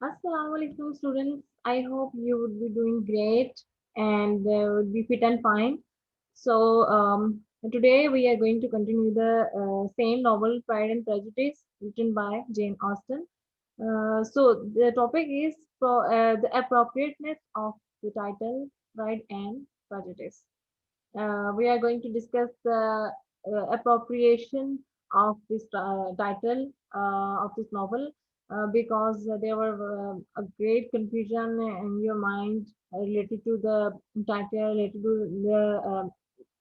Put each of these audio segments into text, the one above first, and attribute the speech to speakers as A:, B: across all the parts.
A: Assalamu alaikum students. I hope you would be doing great and would be fit and fine. So today we are going to continue the same novel Pride and Prejudice written by Jane Austen. So the topic is the appropriateness of the title Pride and Prejudice. We are going to discuss the appropriation of this title of this novel because there were a great confusion in your mind related to the title, related to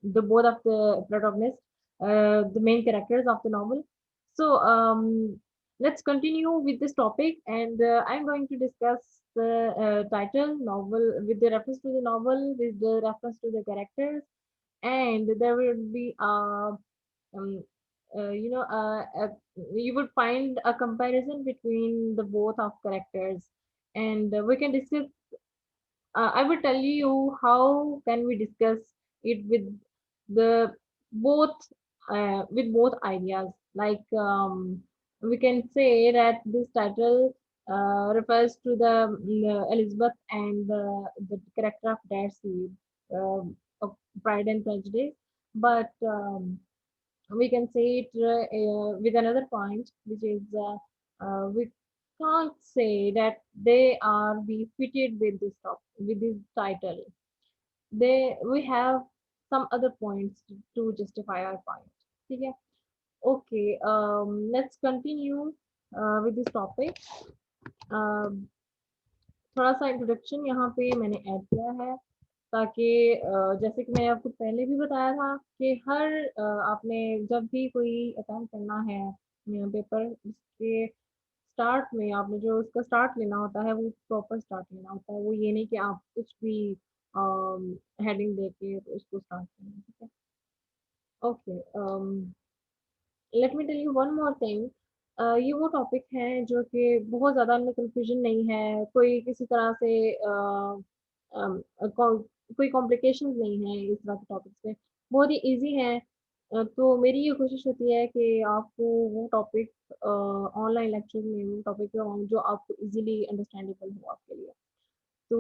A: the both of the protagonists, the main characters of the novel. So let's continue with this topic, and I'm going to discuss the title novel with the reference to the novel, with the reference to the characters, and there will be um, you would find a comparison between the both of characters, and we can discuss. I will tell you how can we discuss it the both with both ideas. Like we can say that this title refers to the Elizabeth and the character of Darcy of Pride and Prejudice, but we can say it with another point, which is we can't say that they are be fitted with with this title. They we have some other points to justify our point. Okay. Okay. Let's continue with this topic. Um, थोड़ा सा introduction यहाँ पे मैंने add किया है ताकि जैसे कि मैंने आपको पहले भी बताया था कि हर आपने जब भी कोई अटेम्प्ट करना है पेपर उसके स्टार्ट में आपने जो उसका स्टार्ट लेना होता है वो प्रॉपर स्टार्ट लेना होता है। वो ये नहीं कि आप कुछ भी हेडिंग दे के उसको स्टार्ट करें। ठीक है। Okay. Let me tell you one more thing. ये वो टॉपिक है जो कि बहुत ज़्यादा इनमें कंफ्यूजन नहीं है, कोई किसी तरह से कोई कॉम्प्लिकेशंस नहीं है इस तरह के टॉपिक्स पे, बहुत ही इजी है। तो मेरी ये कोशिश होती है कि आपको वो टॉपिक ऑनलाइन लेक्चर में वो टॉपिक करवाऊँ जो आपको इजीली अंडरस्टैंडेबल हो आपके लिए। तो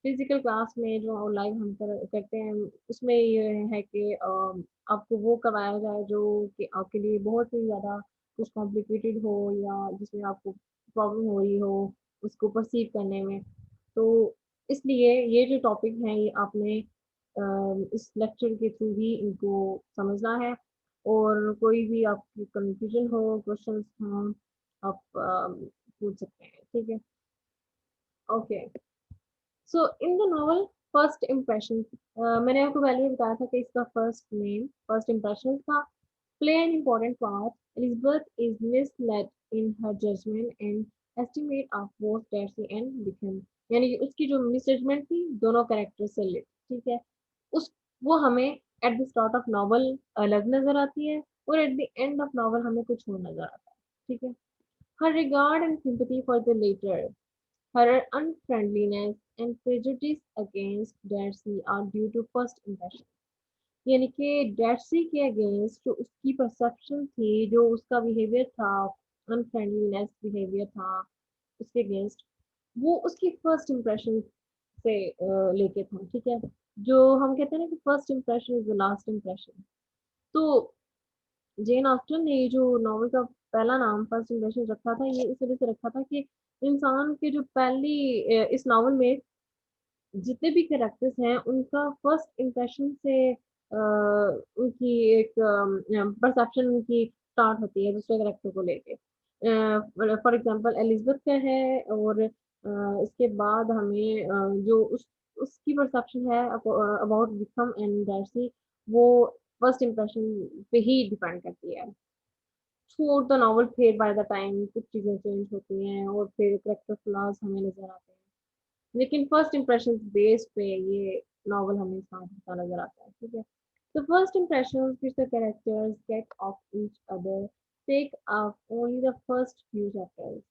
A: फिजिकल क्लास में जो ऑनलाइन हम करते हैं उसमें ये है कि आपको वो करवाया जाए जो कि आपके लिए बहुत ही ज़्यादा कुछ कॉम्प्लिकेटेड हो या जिसमें आपको प्रॉब्लम हो रही हो उसको परसीव करने में। तो इसलिए ये जो टॉपिक हैं ये आपने इस लेक्चर के थ्रू ही इनको समझना है। और कोई भी आपकी कंफ्यूजन हो, क्वेश्चंस हो, आप पूछ सकते हैं। ठीक है। Okay. So in the novel first impression, मैंने आपको पहले भी बताया था कि इसका फर्स्ट इम्प्रेशन था play an important part. Elizabeth is misled in her judgement and estimate of both Darcy and Wickham, यानी कि उसकी जो मिसजजमेंट थी दोनों कैरेक्टर से रिलेटेड। ठीक है। उस वो हमें at the start of novel अलग नजर आती है और at the end of novel हमें कुछ और नजर आता है। ठीक है। Her regard and sympathy for the latter, her unfriendliness and prejudice against Darcy are due to first impression। यानी कि डैर्सी के अगेंस्ट जो उसकी परसेप्शन थी, जो उसका बिहेवियर था, अनफ्रेंडलीनेस बिहेवियर था उसके अगेंस्ट, वो उसकी फर्स्ट इम्प्रेशन से लेके था। ठीक है। जो हम कहते हैं ना कि first impression is the last impression. तो जेन ऑस्टन ने ये जो नॉवल का पहला नाम फर्स्ट इम्प्रेशन रखा था, ये इस वजह से रखा था कि इंसान के जो पहली इस नॉवल में जितने भी कैरेक्टर्स हैं उनका फर्स्ट इम्प्रेशन से उनकी एक परसेप्शन उनकी स्टार्ट होती है दूसरे कैरेक्टर को लेके। फॉर एग्जांपल एलिजाबेथ का है, और इसके बाद हमें जो उसकी परसेप्शन है अबाउट विक्रम एंड डार्सी, वो फर्स्ट इम्प्रेशन पे ही डिपेंड करती है। थ्रू द नॉवल फिर बाय द टाइम कुछ चीज़ें चेंज होती हैं और फिर करेक्टर फ्लॉज हमें नजर आते हैं, लेकिन फर्स्ट इम्प्रेशन बेस पे ये नॉवल हमें साथ होता नजर आता है। ठीक है। The first impressions which the characters get of each other take up only the first few chapters।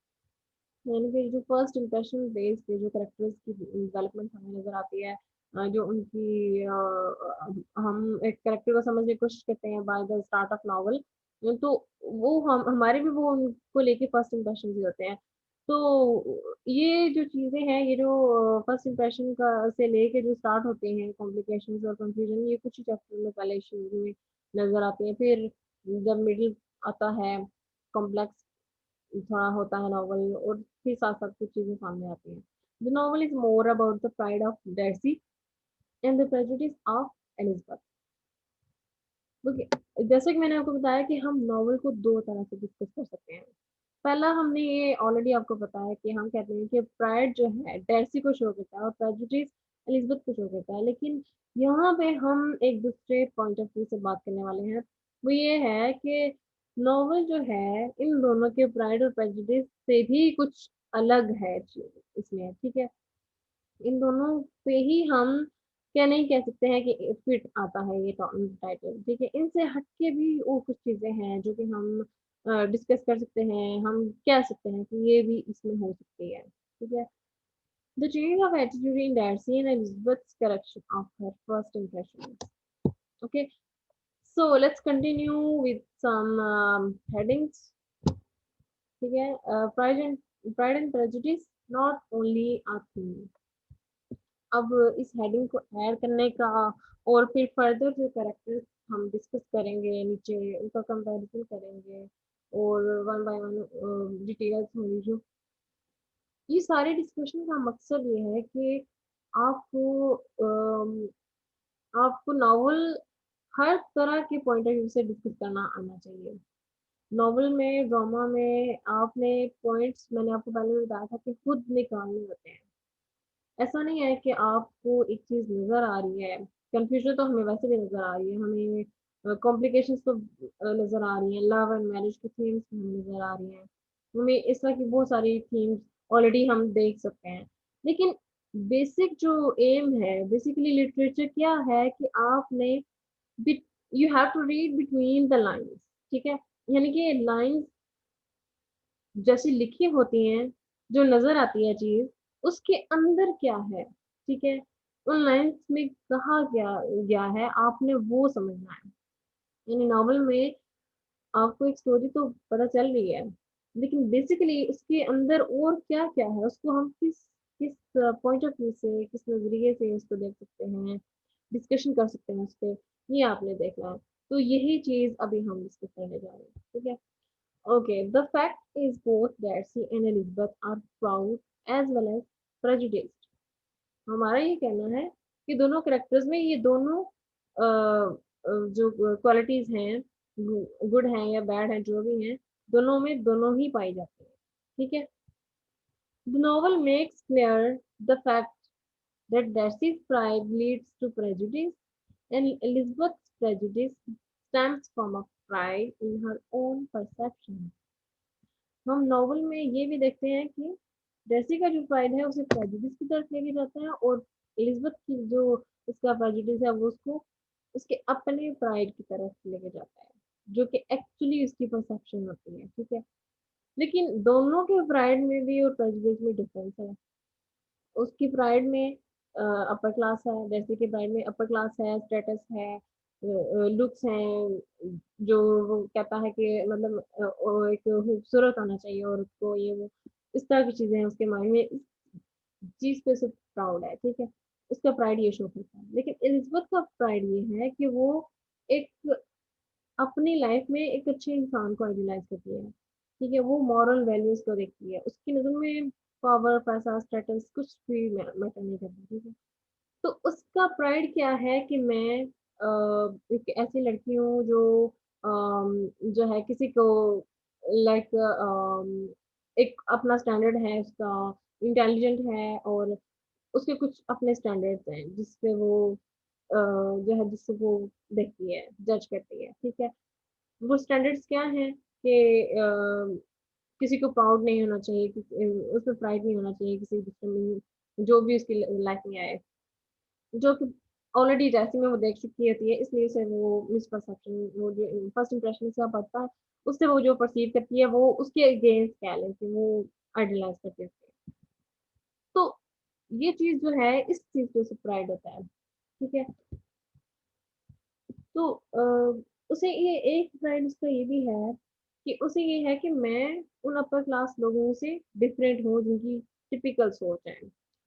A: यानी कि जो फर्स्ट इम्प्रेशन बेस पे जो कैरेक्टर्स की डेवलपमेंट हमें नजर आती है, जो उनकी हम एक कैरेक्टर को समझने की कोशिश करते हैं by the start of novel, तो वो हम हमारे भी वो उनको लेके फर्स्ट इम्प्रेशन ही होते हैं। तो ये जो चीज़ें हैं, ये जो फर्स्ट इंप्रेशन का से लेके जो स्टार्ट होते हैं कॉम्प्लिकेशंस और कंफ्यूजन, ये कुछ ही चैप्टर में पहले शुरू में नज़र आती हैं। फिर जब मिडिल आता है, कॉम्प्लेक्स थोड़ा होता है नॉवल, और फिर साथ-साथ कुछ चीज़ें सामने आती हैं। The novel is more about the pride of Darcy and the prejudice of Elizabeth. Okay, जैसे कि मैंने आपको बताया कि हम नॉवल को 2 तरह से डिस्कस कर सकते हैं। पहला, हमने ये ऑलरेडी आपको बताया कि हम कहते हैं कि प्राइड जो है डार्सी को शो करता है और प्रेजुडिस एलिज़ाबेथ को शो करता है। लेकिन यहाँ पे हम एक दूसरे पॉइंट ऑफ व्यू से बात करने वाले हैं। वो ये है कि नॉवल जो है इन दोनों के प्राइड और प्रेजुडिस से भी कुछ अलग है इसमें, ठीक है? इन दोनों पे ही हम क्या नहीं कह सकते हैं कि फिट आता है ये टाइटल, ठीक है? इनसे हटके भी वो कुछ चीज़ें हैं जो कि हम डिस्कस कर सकते हैं, हम कह सकते हैं कि ये भी इसमें हो सकती है, ठीक है? The change of attitude in Darcy and Elizabeth's correction of her first impressions. Okay, so let's continue with some headings, ठीक है? Pride and Prejudice not only a theme. अब इस हेडिंग को ऐड करने का और फिर फर्दर जो कैरेक्टर्स हम डिस्कस करेंगे नीचे, उनका कंपैरिजन करेंगे और वन बाय वन डिटेल्स होंगी जो, ये सारे डिस्कशन का मकसद ये है कि आपको आपको नॉवल हर तरह के पॉइंट ऑफ व्यू से डिस्कस करना आना चाहिए। नॉवल में, ड्रामा में आपने पॉइंट्स, मैंने आपको पहले भी बताया था कि खुद निकालने होते हैं। ऐसा नहीं है कि आपको एक चीज़ नज़र आ रही है, कन्फ्यूज़न तो हमें वैसे भी नज़र आ रही है, हमें कॉम्प्लिकेशंस तो नज़र आ रही हैं, लव एंड मैरिज की थीम्स हमें नज़र आ रही हैं, हमें इस तरह की बहुत सारी थीम्स ऑलरेडी हम देख सकते हैं। लेकिन बेसिक जो एम है, बेसिकली लिटरेचर क्या है कि आपने but you have to read between the lines, ठीक है? यानी कि लाइन्स जैसी लिखी होती हैं, जो नज़र आती है चीज़, उसके अंदर क्या है, ठीक है? उन लाइन्स में कहा गया गया है, आपने वो समझना है। यानी नॉवल में आपको एक स्टोरी तो पता चल रही है, लेकिन बेसिकली उसके अंदर और क्या-क्या है, उसको हम किस किस पॉइंट ऑफ व्यू से, किस नज़रिए से उसको देख सकते हैं, डिस्कशन कर सकते हैं उसपे, ये आपने देखना है। तो यही चीज़ अभी हम डिस्कस करने जा रहे हैं, ठीक है? Okay, the fact is both Darcy and Elizabeth are proud as well as prejudiced. हमारा ये कहना है कि दोनों कैरेक्टर्स में ये दोनों जो क्वालिटीज हैं, गुड हैं या बैड हैं, जो भी हैं, दोनों में दोनों ही पाई जाती हैं, ठीक है? The novel makes clear the fact that Darcy's pride leads to prejudice and Elizabeth's prejudice stems from a pride in her own perception. हम नॉवल में ये भी देखते हैं कि डेसी का जो प्राइड है उसे प्रेजुडिस की तरफ लेके जाता है, और एलिजबेथ की जो उसका प्रेजुडिस है वो उसको उसके अपने प्राइड की तरफ लेके जाता है, जो कि एक्चुअली उसकी परसेप्शन होती है, ठीक है? लेकिन दोनों के प्राइड में भी और प्रेजुडिस में डिफरेंस है। उसकी प्राइड में अपर क्लास है, जैसे कि प्राइड में अपर क्लास है, स्टेटस है, लुक्स हैं, जो वो कहता है कि मतलब वो एक खूबसूरत होना चाहिए औरत को, ये वो इस तरह की चीजें हैं उसके माइंड में, इस चीज पे से प्राउड है, ठीक है? उसका प्राइड ये शो करता है। लेकिन एलिजबेथ का प्राइड ये है कि वो एक अपनी लाइफ में एक अच्छे इंसान को आइडियलाइज करती है, ठीक है? वो मॉरल वैल्यूज को देखती है, उसकी नजर में पावर, पैसा, स्टेटस कुछ भी मैटर नहीं करता, ठीक है? तो उसका प्राइड क्या है कि मैं एक ऐसी लड़की हूँ जो जो है किसी को लाइक एक अपना स्टैंडर्ड है उसका, इंटेलिजेंट है और उसके कुछ अपने स्टैंडर्ड्स हैं जिसपे वो जो है जिससे वो देखती है, जज करती है, ठीक है? वो स्टैंडर्ड्स क्या हैं कि किसी को प्राउड नहीं होना चाहिए, उसमें प्राइड नहीं होना चाहिए किसी दूसरे में, जो भी उसकी लाइफ में आए, जो कि ऑलरेडी जैसे में वो देख चुकी होती है, इसलिए उसे वो मिसपरसेप्शन, वो जो फर्स्ट इंप्रेशन से पड़ता है, उससे वो जो परसीव करती है वो उसके अगेंस्ट कह लें कि वो आइडलाइज करती है उसको। तो ये चीज़ जो है इस चीज़ पे उसे प्राइड होता है, ठीक है? तो उसे ये एक प्राइड उसका ये भी है कि उसे ये है कि मैं उन अपर क्लास लोगों से डिफरेंट हूँ जिनकी टिपिकल सोच है,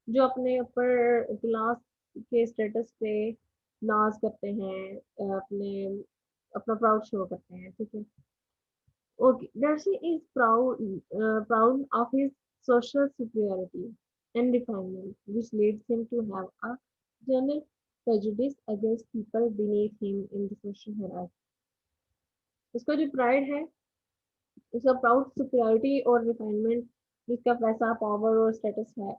A: जो अपने अपर क्लास के स्टेटस पे नाज करते हैं, अपने अपना प्राउड शो करते हैं, ठीक है। Okay, Darcy is proud of his social superiority and refinement, which leads him to have a general prejudice against people beneath him in the social hierarchy. उसका जो प्राइड है, उसका प्राउड सुपीरियरिटी और refinement, जिसका पैसा, पावर और status है,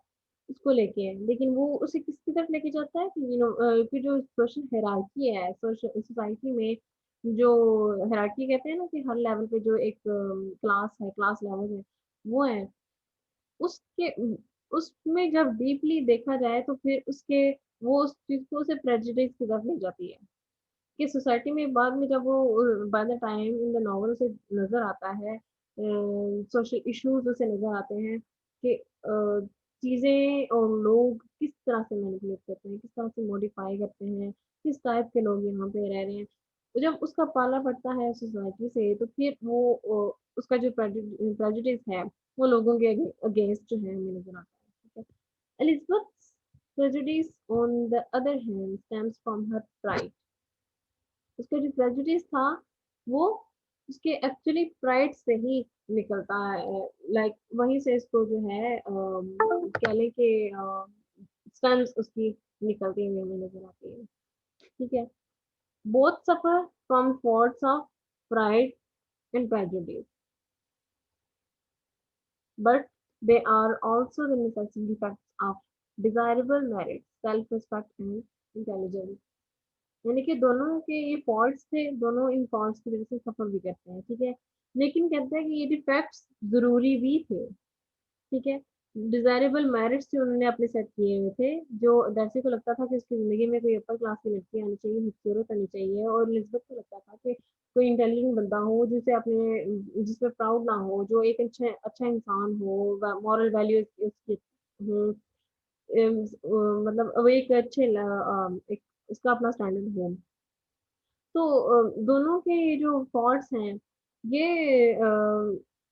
A: उसको लेके है, लेकिन वो उसे किसकी तरफ लेके जाता है कि कि जो सोशल हायरार्की है, सोशल सोसाइटी में जो हायरार्की कहते हैं ना, कि हर लेवल पे जो एक क्लास है, क्लास लेवल है, वो है उसके उसमें जब डीपली देखा जाए तो फिर उसके वो उस चीज को उसे प्रेजुडिस की तरफ ले जाती है, कि सोसाइटी में बाद में जब वो bye the time in the novel उसे नजर आता है, सोशल इश्यूज उसे नजर आते हैं कि चीजें और लोग किस तरह से मैनिपुलेट करते हैं, किस तरह से मॉडिफाई करते हैं, किस टाइप के लोग यहाँ पे रह रहे हैं। तो जब उसका पाला पड़ता है सोसाइटी से तो फिर वो उसका जो प्रेजुडिस है वो लोगों के अगेंस्ट जो है हमें नजर आता है, ठीक है। Elizabeth prejudice on the other hand stems from her pride। उसका जो प्रेजुडिस था वो उसके एक्चुअली प्राइड से ही निकलता है, लाइक वहीं से इसको जो है कह लें कि स्टन्स उसकी निकलती हुई हमें नजर आती है, ठीक है। Both suffer from faults of pride and prejudice, but they are also the necessary facts of desirable merit, self-respect and intelligence। यानी कि दोनों के ये फॉल्ट्स थे, दोनों इन फॉल्ट्स की वजह से सफर भी करते हैं, ठीक है। लेकिन कहते हैं कि ये डिफेक्ट्स जरूरी भी थे, ठीक है। डिजायरेबल मेरिट्स जो उन्होंने अपने सेट किए हुए थे, जो डर्सी को लगता था कि उसकी जिंदगी में कोई अपर क्लास की लड़की आनी चाहिए, खूबसूरत आनी चाहिए, और एलिजबेथ को लगता था कि कोई इंटेलिजेंट बंदा हो जिसे अपने जिसमें प्राउड ना हो, जो एक अच्छा अच्छा इंसान हो, मॉरल वैल्यू उसकी हो, मतलब वो एक अच्छे एक उसका अपना स्टैंडर्ड हो। तो दोनों के ये जो फॉल्ट्स हैं, ये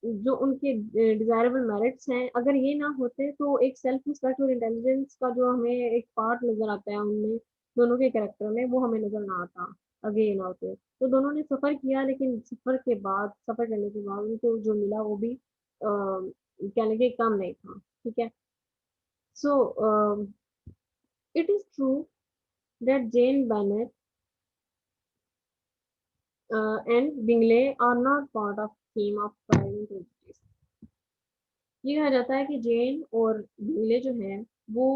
A: जो उनके डिजायरेबल मेरिट्स हैं, अगर ये ना होते तो एक सेल्फ रिस्पेक्ट और इंटेलिजेंस का जो हमें एक पार्ट नजर आता है उनमें, दोनों के कैरेक्टर में, वो हमें नजर ना आता अगर ये ना होते। तो दोनों ने सफर किया, लेकिन सफर करने के बाद उनको जो मिला वो भी कहने के कम नहीं था, ठीक है। So it is true that Jane Bennet and Bingley are not part of theme of Pride and Prejudice। ये कहा जाता है कि जेन और बिंगले जो है वो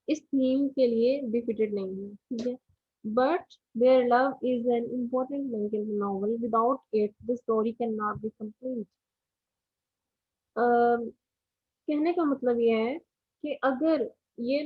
A: इस थीम के लिए डिफिटेड नहीं है, ठीक है। But their love is an important link in the novel, without it the story can not be complete. कहने का मतलब ये है कि अगर ये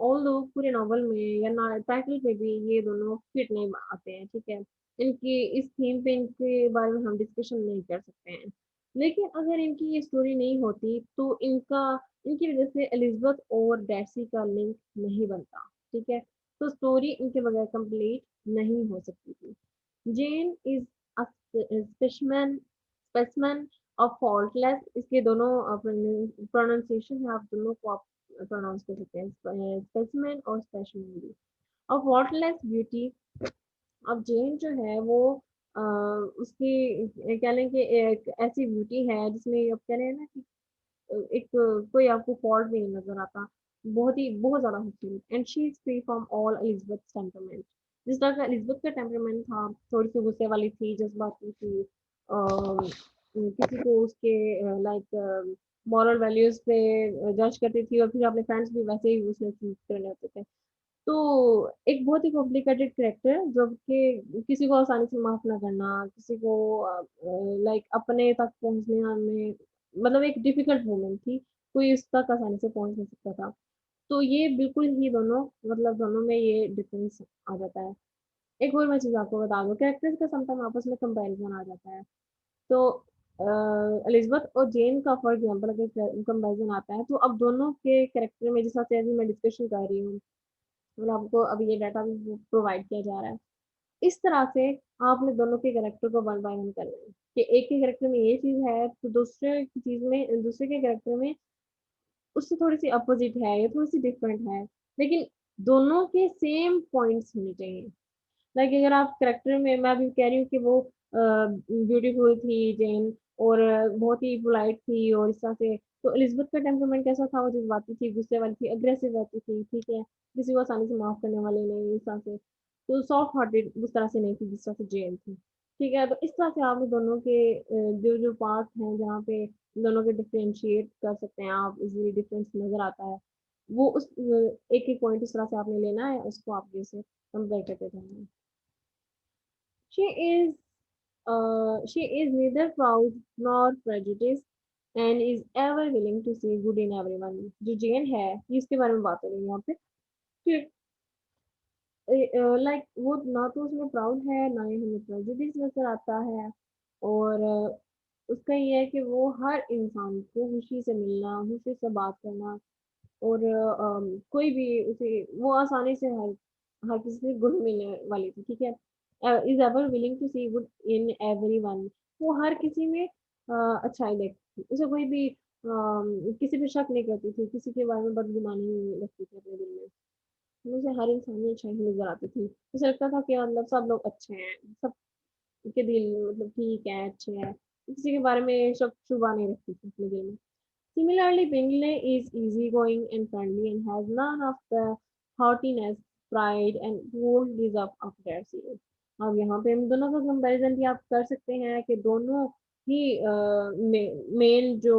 A: ऑल लोग पूरे नॉवल में या टाइटल पे भी ये दोनों फिट नहीं आते हैं, ठीक है। इनकी इस थीम पे इनके बारे में हम डिस्कशन नहीं कर सकते हैं। लेकिन अगर इनकी ये स्टोरी नहीं होती तो इनका इनकी वजह से एलिजबेथ और डैसी का लिंक नहीं बनता, ठीक है। तो स्टोरी इनके बगैर कंप्लीट नहीं हो सकती थी। जेन इज अ स्पेसिमेन और फॉल्टलेस, इसके दोनों प्रोनाउंसिएशन है, आप दोनों को आप प्रोनाउंस कर सकते हैं, स्पेसिमेन और स्पेशमेन। और फॉल्टलेस ब्यूटी। अब जेन जो है वो उसकी कह लें कि एक ऐसी ब्यूटी है जिसमें आप कह रहे हैं ना कि एक कोई आपको फॉल्ट भी नहीं नजर आता, बहुत ज्यादा खूबसूरत। And she is free from all Elizabeth temperament. जिस तरह का एलिजबेथ का टेम्परमेंट था, थोड़ी सी गुस्से वाली थी, जज्बाती थी, किसी को उसके लाइक मॉरल वैल्यूज पे जज करती थी, और फिर अपने फ्रेंड्स भी वैसे ही उसमें ट्रीट करने होते थे। तो एक बहुत ही कॉम्प्लिकेटेड कैरेक्टर जो कि किसी को आसानी से माफ ना करना, किसी को लाइक अपने तक पहुंचने में, मतलब एक डिफिकल्ट वूमेन थी, कोई उस तक आसानी से पहुंच नहीं सकता था। तो ये बिल्कुल ही दोनों, मतलब दोनों में ये डिफरेंस आ जाता है। एक और मैं चीज आपको बता दूं, कैरेक्टर्स का समटाइम आपस में कंपैरिजन आ जाता है। तो एलिजबेथ और जेन का फॉर एग्जांपल अगर कंपैरिजन आता है, तो अब दोनों के कैरेक्टर में जिस तरह से अभी मैं डिस्कशन कर रही हूँ, मतलब आपको अभी ये डाटा भी प्रोवाइड किया जा रहा है, इस तरह से आपने दोनों के कैरेक्टर को वन बाय वन करना है कि एक के कैरेक्टर में ये चीज है तो दूसरे की चीज में, दूसरे के कैरेक्टर में उससे थोड़ी सी अपोजिट है या थोड़ी सी डिफरेंट है, लेकिन दोनों के सेम पॉइंट्स होने चाहिए। लाइक अगर आप करेक्टर में, मैं अभी कह रही हूँ कि वो ब्यूटीफुल थी जेन, और बहुत ही पोलाइट थी और इस तरह से, तो एलिजबेथ का टेम्परामेंट कैसा था, वो जज्बाती थी, गुस्से वाली थी, अग्रेसिव रहती थी, ठीक है, किसी को आसानी से माफ करने वाली नहीं, इस तरह से, तो सॉफ्ट हार्टेड उस तरह से नहीं थी जिस तरह से जेन थी। ठीक है, तो इस तरह से आप दोनों के जो जो पार्ट हैं जहाँ पे दोनों के डिफ्रेंशिएट कर सकते हैं आप, इजीली डिफरेंस नजर आता है, वो उस एक एक पॉइंट इस तरह से आपने लेना है, उसको आप जैसे कंपेयर करते जाना है। She is she is neither proud nor prejudiced and is ever willing to see good in everyone. जो जेन है, ये इसके बारे में बात हो रही है यहाँ पे कि लाइक वो ना तो उसमें प्राउड है ना ही हमें प्रेजुडिस नजर आता है, और उसका ये है कि वो हर इंसान को खुशी से मिलना, खुशी से बात करना, और कोई भी उसे, वो आसानी से हर हर किसी से गुड मिलने वाली थी, ठीक है, is ever willing to see good in every one, वो हर किसी में अच्छाई देखती थी, उसे कोई भी किसी पे शक नहीं करती थी, किसी के बारे में बदगुमानी नहीं रखती थी अपने दिल में, मुझे हर इंसान में अच्छाई नजर आती थी, मुझे लगता था कि मतलब सब लोग अच्छे हैं, सबके दिल मतलब ठीक है, अच्छे हैं, किसी के बारे में शक शुबा नहीं रखती थी अपने दिल में। Similarly, Bingley is easygoing and friendly and has none of the haughtiness, pride and boldness of Darcy. अब यहाँ पे हम दोनों का कंपैरिजन भी आप कर सकते हैं कि दोनों ही मेन जो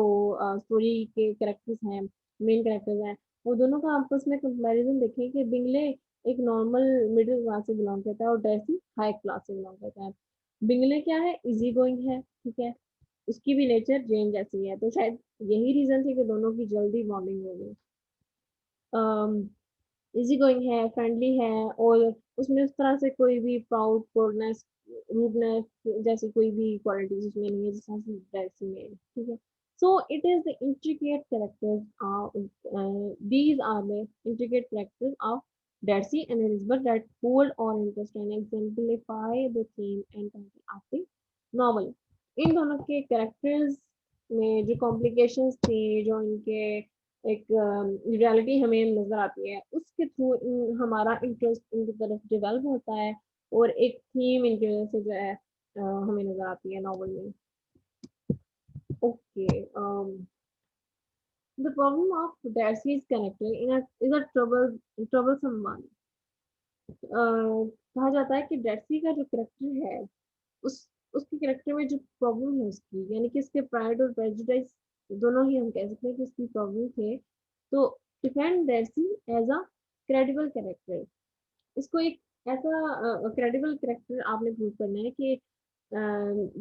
A: स्टोरी के कैरेक्टर्स हैं, मेन कैरेक्टर्स हैं, वो दोनों का आपस में कंपैरिजन देखें कि बिंगले एक नॉर्मल मिडिल क्लास से बिलोंग करता है और डैसी हाई क्लास से बिलोंग करता है। बिंगले क्या है, इजी गोइंग है, ठीक है, उसकी भी नेचर जेन जैसी है, तो शायद यही रीजन थे कि दोनों की जल्दी बॉन्डिंग हो गई। इजी गोइंग है, फ्रेंडली है, और उसमें उस तरह से कोई भी प्राउड, कोल्डनेस, रूडनेस जैसी कोई भी क्वालिटीज उसमें नहीं है जिस तरह से डैसी में है, ठीक है। So it is the intricate characters, these are the intricate characters of Darcy and Elizabeth that hold our interest and exemplify the theme and content of the novel. इन दोनों के कैरेक्टर्स में जो कॉम्प्लिकेशंस थी, जो इनके एक रियलिटी हमें नजर आती है, उसके थ्रू हमारा इंटरेस्ट इनकी तरफ डेवलप होता है, और एक थीम इनकी वजह से जो है हमें नजर आती है नॉवल में। Okay, the problem of Darcy's character is a troublesome one. कहा जाता है कि डैसी का जो करेक्टर है, उस उसके करेक्टर में जो प्रॉब्लम है उसकी, यानी कि उसके प्राइड और प्रेजुडिस दोनों ही हम कह सकते हैं कि उसकी प्रॉब्लम थे, तो defend Darcy as a credible character, इसको एक ऐसा क्रेडिबल कैरेक्टर आपने प्रूव करना है कि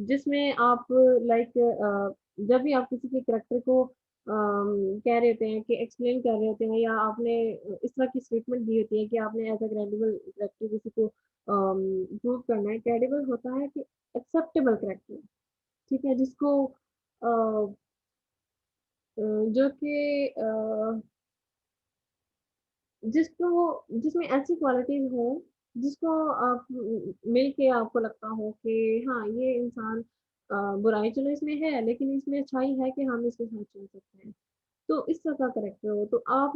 A: जिसमें आप लाइक जब भी आप किसी के करेक्टर को कह रहे होते हैं कि एक्सप्लेन कर रहे होते हैं, या आपने इस तरह की स्टेटमेंट दी होती है कि आपने एज अ क्रेडिबल करेक्टर किसी को प्रूव करना है, क्रेडिबल होता है कि एक्सेप्टेबल करेक्टर, ठीक है, जिसको जो कि जिसमें ऐसी क्वालिटीज हो जिसको आप मिल के आपको लगता हो कि हाँ ये इंसान, बुराई चलो इसमें है लेकिन इसमें अच्छाई है कि हम इसके साथ चल सकते हैं, तो इस तरह का करेक्टर हो, तो आप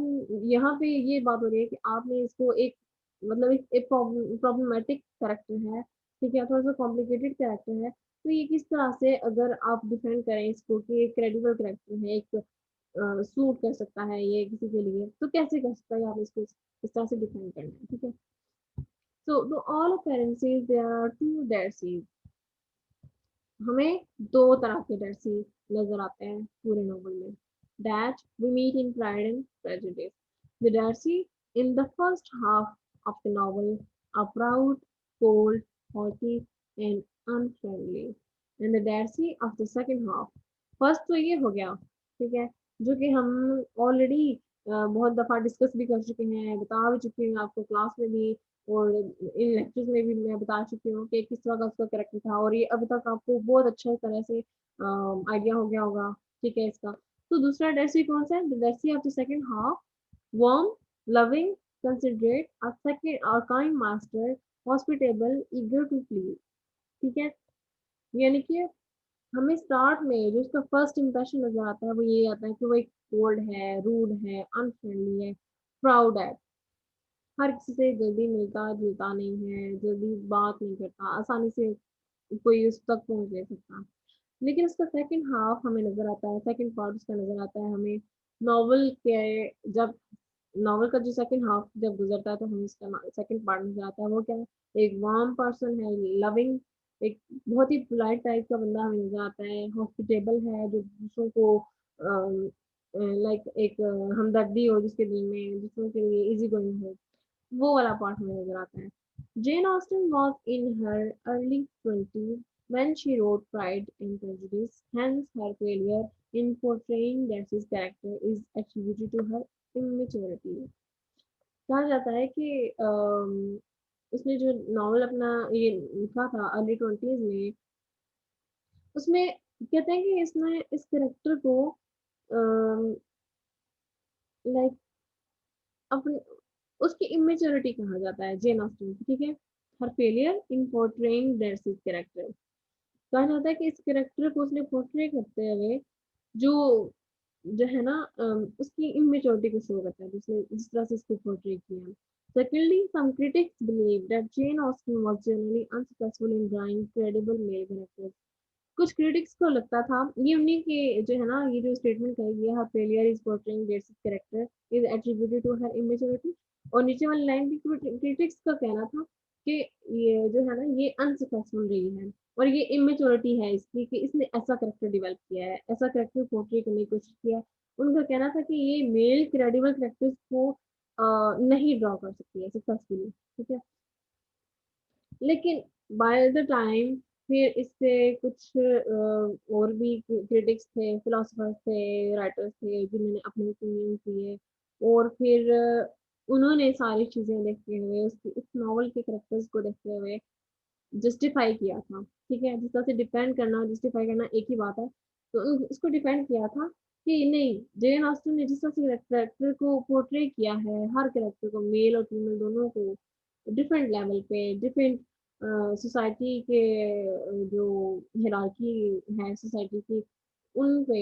A: यहाँ पे ये बात हो रही है कि आपने इसको एक मतलब एक प्रॉब्लमेटिक करेक्टर है, ठीक है, थोड़ा सा कॉम्प्लिकेटेड कैरेक्टर है, तो ये किस तरह से अगर आप डिफेंड करें इसको कि एक क्रेडिबल करेक्टर है, एक सूट कर सकता है ये किसी के लिए, तो कैसे कर सकता है, आप इसको इस तरह से डिफाइन करना है, ठीक है। So the all appearances there are two Darcys, हमें दो तरह के डर्सी नजर आते हैं पूरे नोवेल में, that we meet in Pride and Prejudice. The Darcy in the first half of the novel are proud, cold, haughty and unfriendly, and the Darcy of the second half, first तो ये हो गया, ठीक है, जो कि हम ऑलरेडी बहुत दफा डिस्कस भी कर चुके हैं, बता भी चुकी हूँ आपको क्लास में भी, और इन लेक्चर्स में भी मैं बता चुकी हूँ कि किस तरह का उसका करेक्टर था, और ये अभी तक आपको बहुत अच्छे तरह से आइडिया हो गया होगा, ठीक है इसका। तो दूसरा डेसी कौन सा है, the Darcy of the second half, warm, loving, considerate, a second, a kind master, hospitable, eager to please. ठीक है, यानी कि हमें स्टार्ट में जो उसका फर्स्ट इंप्रेशन नजर आता है वो ये आता है कि वो एक कोल्ड है, रूड है, अनफ्रेंडली है, प्राउड है, हर किसी से जल्दी मिलता जुलता नहीं है, जल्दी बात नहीं करता, आसानी से कोई उस तक पहुंच नहीं सकता। लेकिन उसका सेकंड हाफ हमें नजर आता है, सेकंड पार्ट उसका नजर आता है हमें नॉवल के, जब नॉवल का जो सेकंड हाफ जब गुजरता है तो हमें उसका सेकंड पार्ट नजर आता है। वो क्या है, एक वार्म पर्सन है, लविंग, एक बहुत ही पोलाइट टाइप का बंदा हमें नजर आता है, हॉस्पिटेबल है, जो दूसरों को लाइक एक हमदर्दी हो जिसके दिल में, दूसरों के लिए इजी गोइंग हो, वो वाला पार्ट हमें नजर आता है। Jane Austen was in her early 20s when she wrote Pride and Prejudice, hence her failure in portraying Darcy's character is attributed to her immaturity. कहा जाता है कि उसने जो नॉवल अपना ये लिखा था अर्ली 20s में, उसमें कहते हैं कि इसने इस करेक्टर को लाइक अपने उसकी इमेच्योरिटी कहा जाता है जेन ऑस्टिन की, ठीक है। Her failure in portraying Darcy's character, कहा जाता है कि इस कैरेक्टर को उसने पोर्ट्रे करते हुए जो जो है ना उसकी इमेच्योरिटी को शो करता है, जिसने जिस तरह से इसको पोर्ट्रे किया। Secondly, some critics believe that Jane Austen was generally unsuccessful in drawing credible male characters. कुछ क्रिटिक्स को लगता था, ये उन्हीं के जो है ना, ये जो स्टेटमेंट कही गई है, her failure is portraying basic character is attributed to her immaturity, और नीचे वाली लाइन भी क्रिटिक्स का कहना था कि ये जो है ना ये अनसक्सेसफुल रही है, और ये इमेच्योरिटी है इसकी कि इसने ऐसा कैरेक्टर डेवलप किया है, ऐसा कैरेक्टर पोर्ट्रे करने की कोशिश किया है। उनका कहना था कि ये मेल क्रेडिबल कैरेक्टर्स को नहीं ड्रॉ कर सकती है सक्सेसफुली, ठीक है। लेकिन बाय द टाइम फिर इससे कुछ और भी क्रिटिक्स थे, फिलोसफर्स थे, राइटर्स थे जिन्होंने अपने ओपिनियन दिए, और फिर उन्होंने सारी चीजें देखते हुए उसकी इस नॉवल के करेक्टर्स को देखते हुए जस्टिफाई किया था, ठीक है। जिस तरह से डिपेंड करना जस्टिफाई करना एक ही बात है, तो उसको डिपेंड किया था कि नहीं, जेन ऑस्टन ने जिस तरह से करेक्टर को पोर्ट्रे किया है, हर करेक्टर को, मेल और फीमेल दोनों को, डिफरेंट लेवल पे, डिफरेंट सोसाइटी के जो हिरार्की है सोसाइटी की, उन पे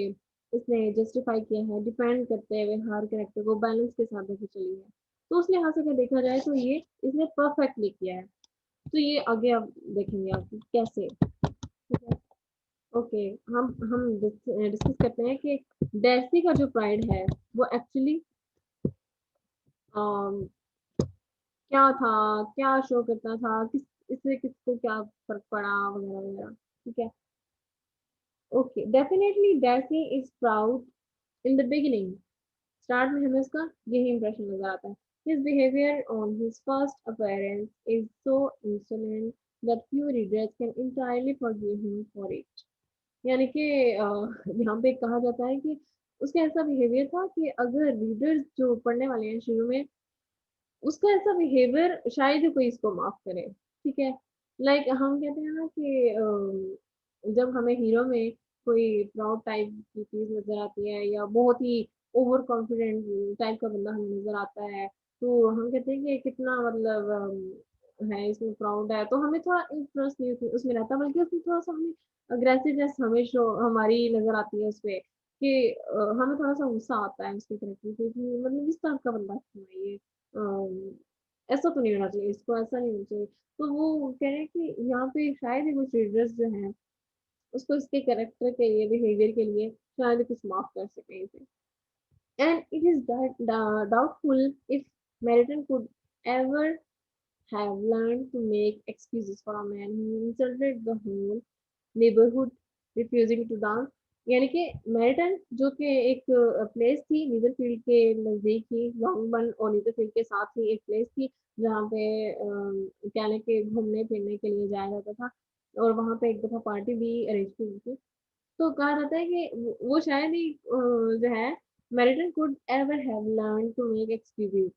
A: उसने जस्टिफाई किया है, डिपेंड करते हुए हर कैरेक्टर को बैलेंस के साथ लेके चली है। तो उस लिहाज से अगर देखा जाए तो ये इसने परफेक्टली किया है। तो ये आगे आप देखेंगे आप कैसे, ठीक है। ओके, हम डिस्कस करते हैं कि डेसी का जो प्राइड है वो एक्चुअली क्या था, क्या शो करता था, किस इससे किसको क्या फर्क पड़ा, वगैरह वगैरह, ठीक है। Okay, definitely Darcy is proud in the beginning, start में हमें उसका यही इंप्रेशन नजर आता है। His behavior on his first appearance is so insolent that few readers can entirely forgive him for it. यानी कि यहाँ पे कहा जाता है कि उसका ऐसा बिहेवियर था कि अगर रीडर्स जो पढ़ने वाले हैं शुरू में, उसका ऐसा बिहेवियर शायद ही कोई इसको माफ करे, ठीक है। लाइक हम कहते हैं ना कि जब हमें हीरो में कोई प्राउड टाइप की चीज नजर आती है, या बहुत ही ओवर कॉन्फिडेंट टाइप का बंदा हमें नजर आता है, तो हम कहते हैं कि कितना मतलब है इसमें प्राउड है, तो हमें थोड़ा इंटरेस्ट नहीं उसमें रहता, बल्कि उसमें थोड़ा सा हमें अग्रेसिवनेस हमें शो हमारी नजर आती है उसपे, कि हमें थोड़ा सा गुस्सा आता है उसके करेक्टर पे कि मतलब इस तरह का बंदा क्यों है ये, ऐसा तो नहीं होना चाहिए, इसको ऐसा नहीं होना चाहिए। तो वो कह रहे हैं कि यहाँ पे शायद ही कुछ रीडर्स जो हैं उसको इसके कैरेक्टर के लिए, बिहेवियर के लिए शायद ही कुछ माफ कर सके इसे। And it is doubtful if Meryton could ever have learned to make excuses for a man who insulted the whole neighborhood refusing to dance। यानी कि मैरिटन जो कि एक प्लेस थी नीदरफील्ड के नजदीक ही, लॉन्गबर्न और नीदरफील्ड के साथ ही एक प्लेस थी जहाँ पे कहने के घूमने फिरने के लिए जाया जाता था, और वहाँ पे एक दफा पार्टी भी अरेंज की गई थी। तो कहा जाता है कि वो शायद ही जो है, Meryton could ever have learn to make excuses,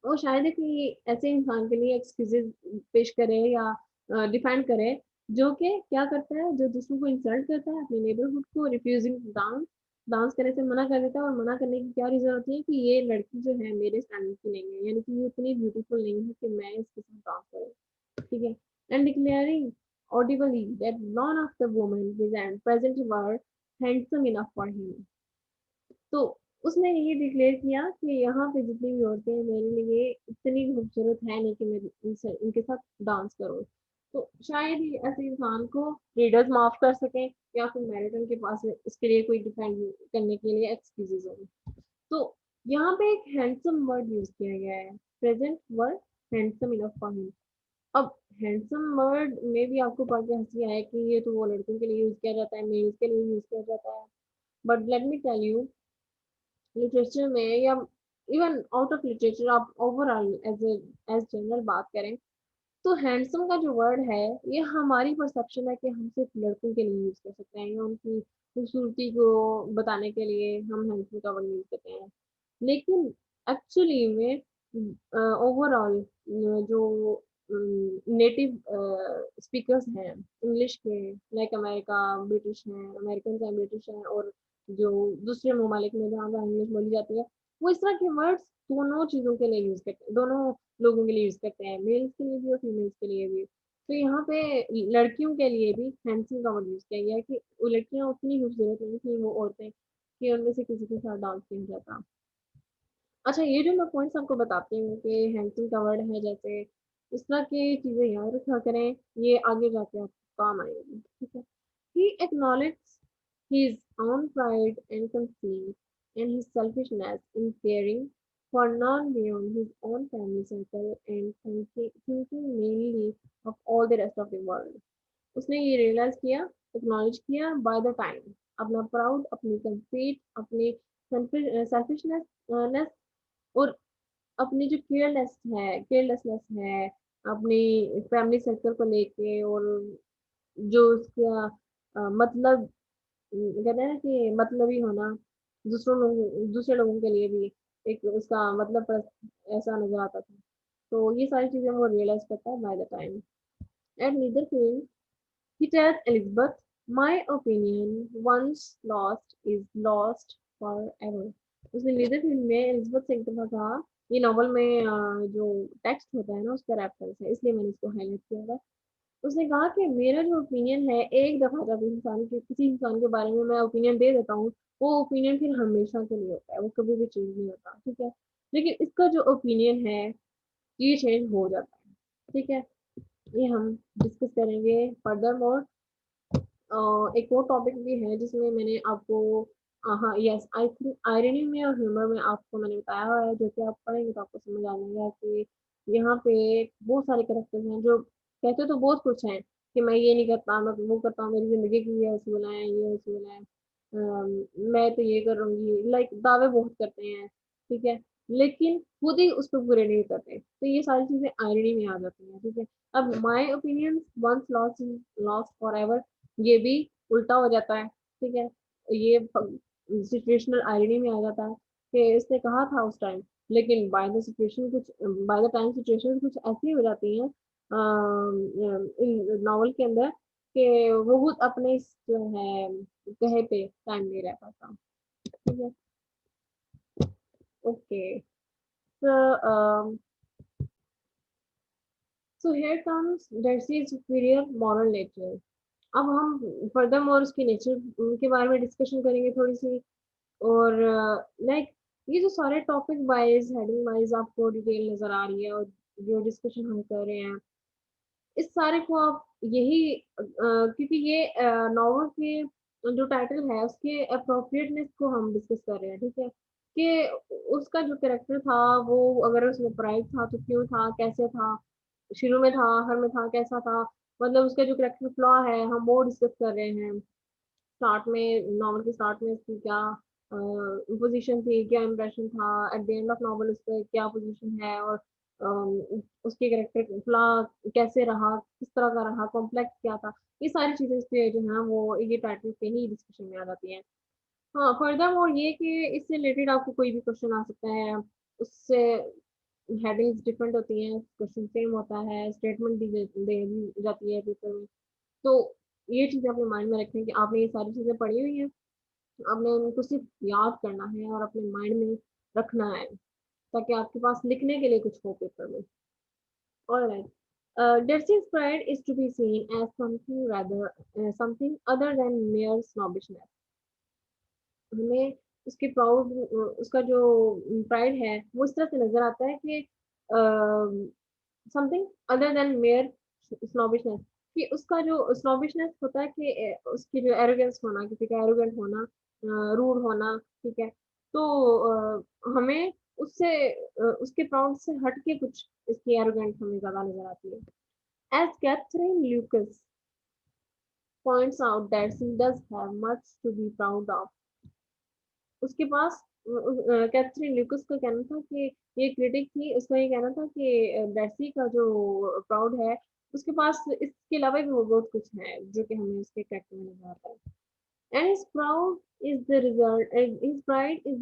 A: वो शायद है कि ऐसे इंसान के लिए एक्सक्यूजेज पेश करे या डिफेंड करे, जो कि क्या करता है, जो दूसरों को इंसल्ट करता है, अपने नेबरहुड को, रिफ्यूजिंग टू डांस, डांस करने से मना कर देता है, और मना करने की क्या रीज़न होती है कि ये लड़की जो है मेरे स्टैंडर्ड की नहीं है, यानी कि ये उतनी ब्यूटीफुल नहीं है कि मैं इसके साथ डांस करूँ, ठीक है? And declaring audibly that none of the women present were handsome enough for him. तो उसने ये डिक्लेयर किया कि यहाँ पे जितनी भी औरतें हैं मेरे लिए इतनी खूबसूरत है नहीं कि मैं इनके साथ डांस करूँ। तो शायद ही ऐसे इंसान को रीडर्स माफ कर सकें, या फिर मैरिटन के पास इसके लिए कोई डिफेंड करने के लिए एक्सक्यूजेज हो। तो यहाँ पे एक हैंडसम वर्ड यूज किया गया है, present word handsome enough for him. अब हैंडसम वर्ड में भी आपको पढ़ के हंसी आए कि ये तो वो लड़कों के लिए यूज किया जाता है, मेल्स के लिए यूज किया जाता है। But let me tell you, literature में या इवन आउट ऑफ लिटरेचर आप ओवरऑल एज जनरल बात करें, तो हैंडसम का जो वर्ड है ये हमारी परसेप्शन है कि हम सिर्फ लड़कों के लिए यूज कर सकते हैं, या उनकी खूबसूरती को बताने के लिए हम हैंडसम का वर्ड यूज करते हैं। लेकिन एक्चुअली में ओवरऑल जो नेटिव स्पीकर्स हैं इंग्लिश के, लाइक अमेरिका, ब्रिटिश हैं, अमेरिकन हैं, ब्रिटिश हैं, और जो दूसरे ममालिक में जहाँ जहाँ इंग्लिश बोली जाती है, वो इस तरह के वर्ड्स दोनों चीज़ों के लिए यूज करते हैं, दोनों लोगों के लिए यूज करते हैं, मेल्स के लिए भी और फीमेल्स के लिए भी। तो यहाँ पे लड़कियों के लिए भी हैंडसम का वर्ड यूज किया गया है कि वो लड़कियां उतनी खूबसूरत नहीं थी वो औरतें कि उनमें से किसी के साथ डांस नहीं हो जाता। अच्छा, ये जो मैं पॉइंट्स आपको बताती हूँ कि हैंडसम का वर्ड है, जैसे इस तरह की चीजें याद रखा करें, ये आगे जाके आपको काम आएगी, ठीक है? He acknowledged his own pride and conceit and his selfishness in caring for none beyond his own family circle and thinking mainly of all the rest of the world. उसने ये रियलाइज किया, एक्नॉलेज किया bye the time, अपना proud, अपनी conceit, अपनी selfishness, और अपनी जो केयरलेसनेस है अपनी फैमिली सर्कल को लेके, और जो उसका मतलब कहते हैं ना कि मतलब ही होना, दूसरे लोगों के लिए भी एक उसका मतलब ऐसा नजर आता था। तो ये सारी चीजें वो रियलाइज करता है by the time. At Netherfield he tells Elizabeth, my opinion once lost is lost forever. उसने नीदरफील्ड में एलिजाबेथ से एक दफा कहा, ये नॉवल में जो टेक्स्ट होता है ना उसका रेफरेंस है, इसलिए मैंने इसको हाईलाइट किया था। उसने कहा कि मेरा जो ओपिनियन है, एक दफा जब किसी इंसान के बारे में मैं ओपिनियन दे देता हूँ, वो ओपिनियन फिर हमेशा के लिए होता है, वो कभी भी चेंज नहीं होता, ठीक है? लेकिन इसका जो ओपिनियन है ये चेंज हो जाता है, ठीक है? ये हम डिस्कस करेंगे फर्दर मोर। एक और टॉपिक भी है जिसमें मैंने आपको हाँ यस, आई थिंक आयरनी में और ह्यूमर में आपको मैंने बताया हुआ है, जो कि आप पढ़ेंगे तो आपको समझ आ जाएगा कि यहाँ पे बहुत सारे करेक्टर्स हैं जो कहते तो बहुत कुछ हैं कि मैं ये नहीं करता, मैं वो करता हूँ, मेरी जिंदगी की ये उसूल है, ये उसूल है, मैं तो ये करूंगी, लाइक दावे बहुत करते हैं, ठीक है? लेकिन खुद ही उस पर पूरे नहीं करते, तो ये सारी चीजें आयरनी में आ जाती हैं, ठीक है? अब my opinion once lost is lost for ever, ये भी उल्टा हो जाता है, ठीक है? ये सिचुएशनल आयरनी में आ जाता है कि इसने कहा था उस टाइम, लेकिन बाय द टाइम सिचुएशन कुछ ऐसी हो जाती हैं इन नॉवल के अंदर कि वो खुद अपने जो है कहे पे टाइम नहीं रह पाता, ठीक है? Okay, so so here comes Darcy's superior moral nature. अब हम फर्दर मोर उसके नेचर के बारे में डिस्कशन करेंगे थोड़ी सी, और लाइक ये जो सारे टॉपिक वाइज हेडिंग वाइज आपको डिटेल नजर आ रही है, और जो डिस्कशन हम कर रहे हैं इस सारे को आप यही क्योंकि ये नॉवल के जो टाइटल है उसके अप्रोप्रिएटनेस को हम डिस्कस कर रहे हैं, ठीक है? कि उसका जो कैरेक्टर था वो अगर उसमें प्राइड था तो क्यों था, कैसे था, शुरू में था, आखिर में था, कैसा था, मतलब उसका जो कैरेक्टर फ्लॉ है हम वो डिस्कस कर रहे हैं। स्टार्ट में नॉवल के स्टार्ट में इसकी क्या पोजीशन थी, क्या इम्प्रेशन था, eight the end of novel उसका क्या पोजीशन है, और उसके कैरेक्टर फ्लॉ कैसे रहा, किस तरह का रहा, कॉम्प्लेक्स क्या था, ये सारी चीजें इस पे जो है वो ये टाइटल पे ही डिस्कशन में आ जाती हैं। हाँ, फर्दर और ये कि इससे रिलेटेड आपको कोई भी क्वेश्चन आ सकता है, उससे हेडिंग्स डिफरेंट होती हैं, क्वेश्चन सेम होता है, स्टेटमेंट दी जाती है पेपर में। तो ये चीज़ें अपने माइंड में रखें कि आपने ये सारी चीज़ें पढ़ी हुई हैं, आपने उनको सिर्फ याद करना है और अपने माइंड में रखना है, ताकि आपके पास लिखने के लिए कुछ हो पेपर में। Alright, Darcy's pride is to be seen as something other than mere snobbishness. हमें उसके प्राउड उसका जो प्राइड है वो इस तरह से नजर आता है कि समथिंग अदर देन मेयर स्नोबिशनेस, कि उसका जो स्नोबिशनेस होता है कि उसकी जो एरोगेंस होना, किसी का एरोगेंट होना, रूड होना, ठीक है। तो हमें उससे उसके प्राउड से हट के कुछ इसकी एरोगेंट हमें ज्यादा नजर आती है। As Catherine Lucas points out that she does have much to be proud of. उसके पास कैथरीन ल्यूकस का कहना था कि ये क्रिटिक थी, उसका ये कहना था कि डार्सी का जो प्राउड है उसके पास इसके अलावा भी वो बहुत कुछ है जो कि हमें उसके कैरेक्टर में नजर आता है। And his pride is the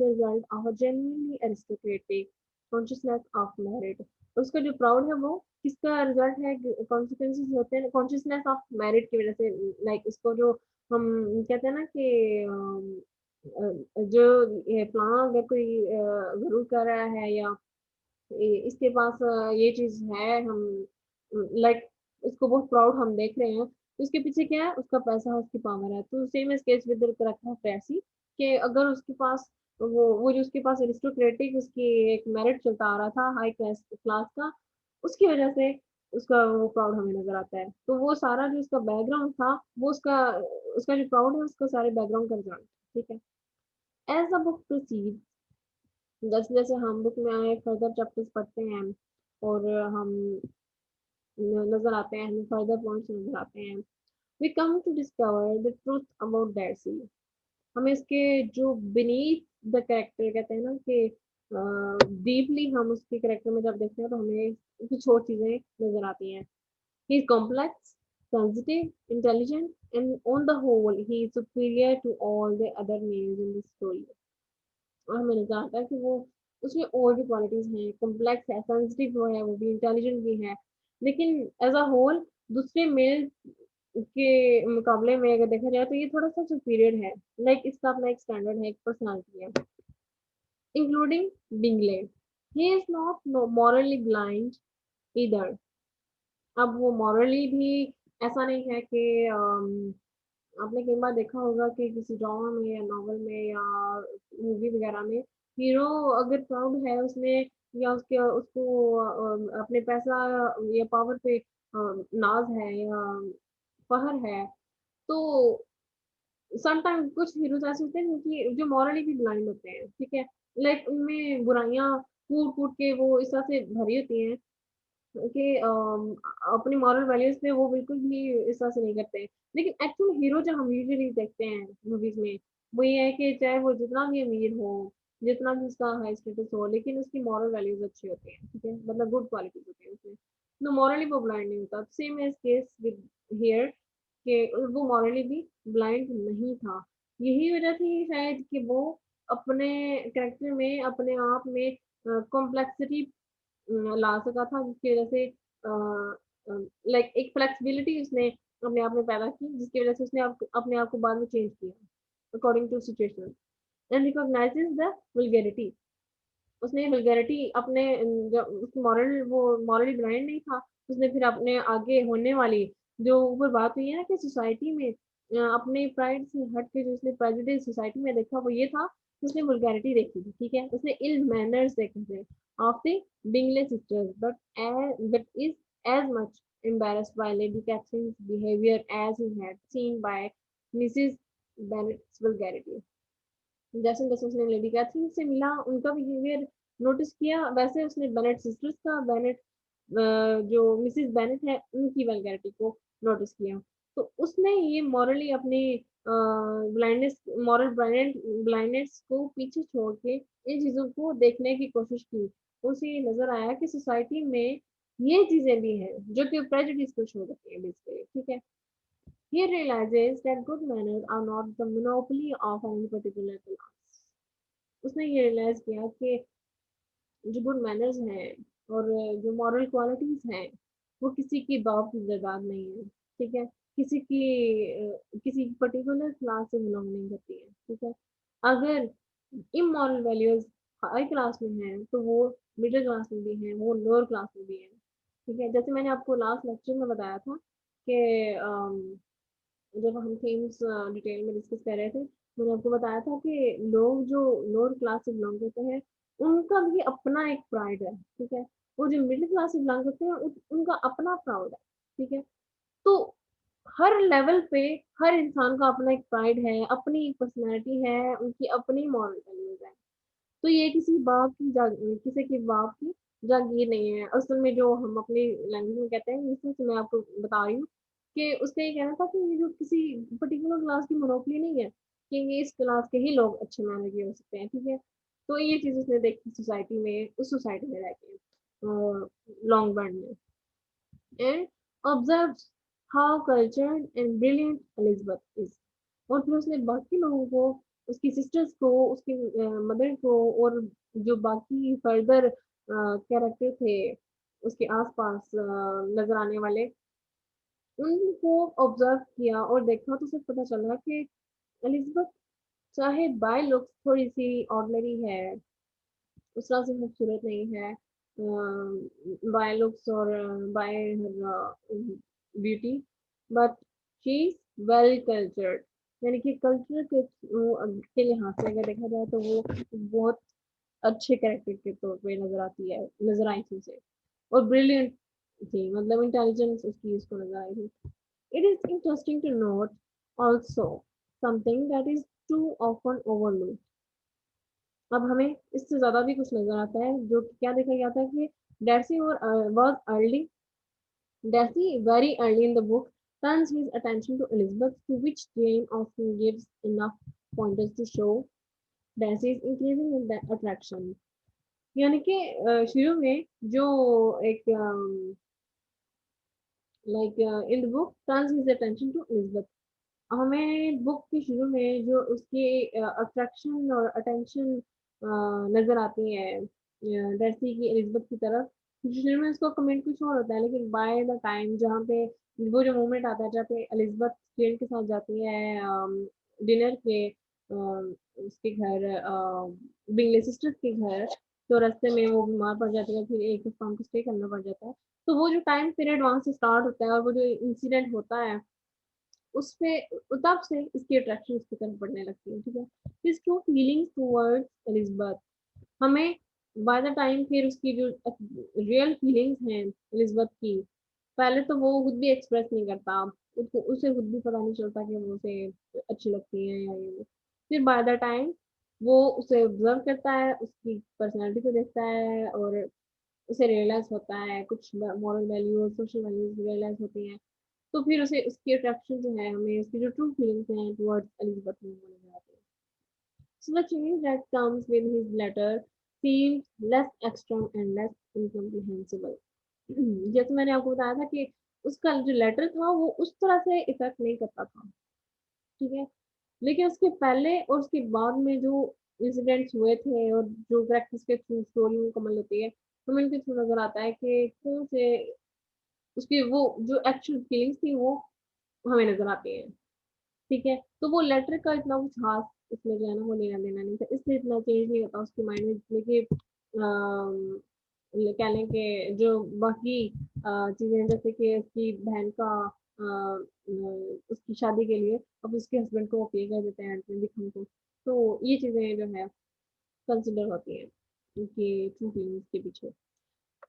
A: result of a genuinely aristocratic consciousness of merit. उसका जो प्राउड है वो किसका रिजल्ट है, कॉन्सिक्वेंसेस होते हैं कॉन्शियसनेस ऑफ मेरिट की वजह से। लाइक इसको जो हम कहते हैं ना कि जो ये प्लान अगर कोई जरूर कर रहा है या इसके पास ये चीज है, हम लाइक इसको बहुत प्राउड हम देख रहे हैं, तो इसके पीछे क्या है, उसका पैसा है, उसकी पावर है। तो सेम इस केस विद रखा ऐसी कि अगर उसके पास वो जो उसके पास एरिस्टोक्रेटिक उसकी एक मेरिट चलता आ रहा था हाई क्लास क्लास का, उसकी वजह से उसका वो प्राउड हमें नजर आता है। तो वो सारा जो उसका बैकग्राउंड था वो उसका उसका जो प्राउड है उसका सारे बैकग्राउंड का रिजल्ट, ठीक है। एज द बुक प्रोसीड, जैसे जैसे हम बुक में आए फर्दर चैप्टर्स पढ़ते हैं और हम नजर आते हैं, हमें फर्दर पॉइंट्स नजर आते हैं, we come to discover the truth about Darcy. हमें इसके जो बीनीथ द कैरेक्टर कहते हैं ना कि डीपली हम उसके कैरेक्टर में जब देखते हैं तो हमें कुछ और चीजें नजर आती हैं। He is complex, sensitive, intelligent, and on the whole, he is superior to all the other males in the story. और हमें नजर आता है कि वो उसमें और भी क्वालिटीज हैं, कॉम्प्लेक्स है, सेंसिटिव है, वो भी इंटेलिजेंट भी है, लेकिन एज अ होल दूसरे मेल के मुकाबले में अगर देखा जाए तो ये थोड़ा सा सुपीरियर है। लाइक इसका अपना एक स्टैंडर्ड है, एक पर्सनालिटी है, including Bingley. He is not morally blind इधर। अब वो मॉरली भी ऐसा नहीं है कि आपने कई बार देखा होगा कि किसी ड्रामा में या नॉवल में या मूवी वगैरह में हीरो अगर प्राउड है उसमें या उसके उसको अपने पैसा या पावर पे नाज है या फहर है, तो समटाइम कुछ हीरोज ऐसे होते हैं कि जो मॉरली भी ब्लाइंड होते हैं, ठीक है। लाइक उनमें बुराइयां कूट कूट के वो इस तरह से भरी होती हैं कि अपनी मॉरल वैल्यूज पे वो बिल्कुल भी इस तरह से नहीं करते। लेकिन एक्चुअल हीरो जो हम यूजुअली देखते हैं मूवीज में वो ये है कि चाहे वो जितना भी अमीर हो, जितना भी उसका हाई स्टेटस हो, लेकिन उसकी मॉरल वैल्यूज अच्छी होती हैं, ठीक है, मतलब गुड क्वालिटीज होती हैं उसमें, तो मॉरली वो ब्लाइंड नहीं होता। Same as case with here कि वो मॉरली भी ब्लाइंड नहीं था। यही वजह थी शायद कि वो अपने कैरेक्टर में अपने आप में कॉम्प्लेक्सिटी ला सका था, जिसकी वजह से लाइक एक फ्लेक्सिबिलिटी उसने अपने आप में पैदा की, जिसकी वजह से उसने अपने आप को बाद में चेंज किया according to situation and recognises the vulgarity. उसने वल्गैरिटी अपने जब उसकी मॉरल वो मॉरली ब्रांड नहीं था, उसने फिर अपने आगे होने वाली जो ऊपर बात हुई है ना कि सोसाइटी में अपने प्राइड से हट के जो उसने प्रेजुडिस सोसाइटी में देखा वो ये था कि उसने वल्गैरिटी देखी थी, ठीक है, उसने इल मैनर्स देखे थे of the Bingley sisters, but is as much embarrassed by Lady Catherine's behavior as he had seen by Mrs. Bennet's vulgarity। जैसे जैसे उसने लेडी कैथरीन से मिला उनका बिहेवियर नोटिस किया, वैसे उसने बेनेट सिस्टर्स का बेनेट जो मिसेस बेनेट है उनकी वल्गैरिटी को नोटिस किया। तो उसने ये मॉरली अपनी ब्लाइंडनेस मॉरल ब्लाइंडनेस को पीछे छोड़ के इन चीजों को देखने की कोशिश की। उसे ये नजर आया कि सोसाइटी में ये चीजें भी हैं जो कि प्रेजुडिस को शो करती है बेसिकली, ठीक है। He realizes that good manners are not the monopoly of any particular class। उसने ये रियलाइज किया कि जो गुड मैनर्स हैं और जो मॉरल क्वालिटीज हैं वो किसी की दौलत की जायदाद नहीं है, ठीक है, किसी की किसी पर्टिकुलर क्लास से बिलोंग नहीं करती है, ठीक है। अगर इमोरल वैल्यूज हाई क्लास में हैं तो वो मिडिल क्लास में भी हैं, वो लोअर क्लास में भी हैं। ठीक है, जैसे मैंने आपको लास्ट लेक्चर में बताया था कि जब हम थीम्स डिटेल में डिस्कस कर रहे थे, मैंने आपको बताया था कि लोग जो लोअर क्लास से बिलोंग करते हैं उनका भी अपना एक प्राइड है। ठीक है, वो जो मिडिल क्लास से बिलोंग करते हैं उनका अपना प्राउड है। ठीक है, तो हर लेवल पे हर इंसान का अपना एक प्राइड है, अपनी पर्सनैलिटी है, उनकी अपनी मॉरल वैल्यूज है। तो ये किसी की बाप की जागीर नहीं है। असल में जो हम अपनी लैंग्वेज में कहते हैं, जिसमें से मैं आपको बता रही हूँ कि उसका ये कहना था कि ये जो किसी पर्टिकुलर क्लास की मोनोपोली नहीं है कि ये इस क्लास के ही लोग अच्छे मैनर के हो सकते हैं। ठीक है, तो ये चीज़ उसने देखी सोसाइटी में, उस सोसाइटी में रह के लॉन्ग बर्न में, and observe how cultured and brilliant Elizabeth is. और फिर उसने बाकी लोगों को, उसकी सिस्टर्स को, उसकी मदर को, और जो बाकी फर्दर कैरेक्टर थे उसके आसपास नजर आने वाले, उनको ऑब्जर्व किया और देखा तो सिर्फ पता चला कि एलिजाबेथ चाहे बाय लुक्स थोड़ी सी ऑर्डिनरी है, उस तरह से खूबसूरत नहीं है बाय लुक्स और bye her beauty, but she is well cultured. यानी कि कल्चर के लिहाज से अगर देखा जाए तो वो बहुत अच्छे कैरेक्टर के तौर पे नजर आती है, नजर आई थी उसे। और ब्रिलियंट थी, मतलब इंटेलिजेंस उसकी उसको नजर आई थी। It is interesting to note also something that is too often overlooked. अब हमें इससे ज़्यादा भी कुछ नज़र आता है, जो कि क्या देखा गया था कि Darcy was early, Darcy very early in the book turns his attention to Elizabeth, to which Jane often gives enough pointers to show Darcy's increasing in that attraction। यानी कि शुरू में जो एक like in the book turns his attention to Elizabeth, हमें book के शुरू में जो उसकी अट्रैक्शन और अटेंशन नजर आती है डर्सी की एलिजाबेथ की तरफ। शुरू में उसका कमेंट कुछ और होता है, लेकिन बाय द टाइम जहाँ पे वो जो मोमेंट आता है जहाँ पे एलिजाबेथ जेल के साथ जाती है डिनर के उसके घर, बिंगले सिस्टर्स के घर, तो रास्ते में वो बीमार पड़ जाती है, फिर एक हफ्ता उनको स्टे करना पड़ जाता है। तो वो जो टाइम पीरियड वहां से स्टार्ट होता है और वो जो इंसिडेंट होता है उसपे तब से इसकी अट्रैक्शन उसकी तरफ बढ़ने लगती है। ठीक है, his true feelings towards Elizabeth हमें बाय द टाइम, फिर उसकी जो रियल फीलिंग्स हैं एलिजाबेथ की, पहले तो वो खुद भी एक्सप्रेस नहीं करता, उसको उसे खुद भी पता नहीं चलता कि वो उसे अच्छी लगती है या ये वो। फिर बाय द टाइम वो उसे ऑब्जर्व करता है, उसकी पर्सनैलिटी को देखता है और उसे रियलाइज होता है, कुछ moral values social values realise होती हैं। तो फिर उसे उसकी अट्रैक्शन जो है, हमें उसकी जो ट्रू फीलिंग्स हैं टुवर्ड्स एलिजाबेथ में वो नजर आती है। So the change that comes with his letter seems less extreme and less incomprehensible। जैसे मैंने आपको बताया था कि उसका जो लेटर था वो उस तरह से इफेक्ट नहीं करता था। ठीक है, लेकिन उसके पहले और उसके बाद में जो इंसिडेंट्स हुए थे और जो प्रैक्टिस के थ्रू स्टोरी मुकम्मल होती है, हमें इनके थ्रू नजर आता है कि कौन से उसकी वो जो एक्चुअल फीलिंग्स थी वो हमें नजर आती है। ठीक है, तो वो लेटर का इतना कुछ खास इसमें जो है ना वो लेना देना नहीं था, इसलिए इतना चेंज नहीं होता उसके माइंड में, जिसमें कि कह लें कि जो बाकी चीजें, जैसे कि उसकी बहन का उसकी शादी के लिए अब उसके हस्बैंड को वो पे कर देते हैं एंड में दिखने को। तो ये चीजें जो है कंसिडर होती हैं उनकी ट्रू फीलिंग्स के पीछे।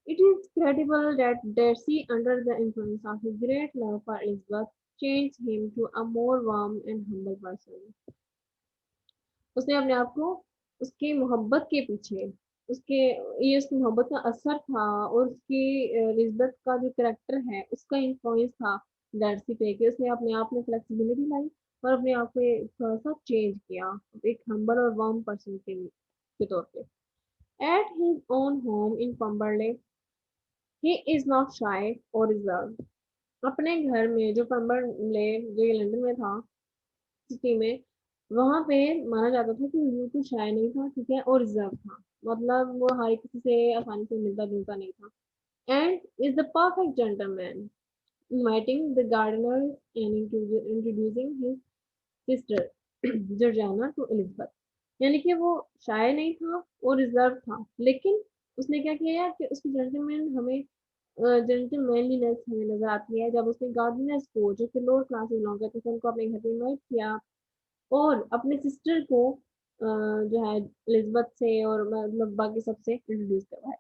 A: It is credible that Darcy, under the influence of his great love for Elizabeth, changed him to a more warm and humble person। उसने अपने आप को उसकी मोहब्बत के पीछे, उसके ये उसकी मोहब्बत का असर था और उसकी एलिजाबेथ का जो करेक्टर है उसका इन्फ्लुएंस था डार्सी पे, कि उसने अपने आप में फ्लेक्सिबिलिटी लाई और अपने आप को थोड़ा सा चेंज किया एक हम्बल और वार्म पर्सन के तौर पे। At his own home in Pemberley he is not shy और रिजर्व। अपने घर में जो पम्बरले, जो ये लंदन में था, सिटी में, वहाँ पे माना जाता था कि वो बिल्कुल शाय नहीं था। ठीक है, और रिजर्व था, मतलब वो हर किसी से आसानी से मिलता जुलता नहीं था। And is the perfect gentleman, inviting the Gardiner and introducing his sister Georgiana to Elizabeth. यानी कि वो शाय नहीं था और रिजर्व था, लेकिन उसने क्या किया कि उसकी जेंटलमैनलीनेस हमें नजर आती है जब उसने गार्डनर्स को, जो कि लोअर क्लास से बिलोंग करते थे, उनको अपने घर पे इनवाइट किया और अपने सिस्टर को जो है एलिजबेथ से और मतलब बाकी सबसे इंट्रोड्यूस करवाया।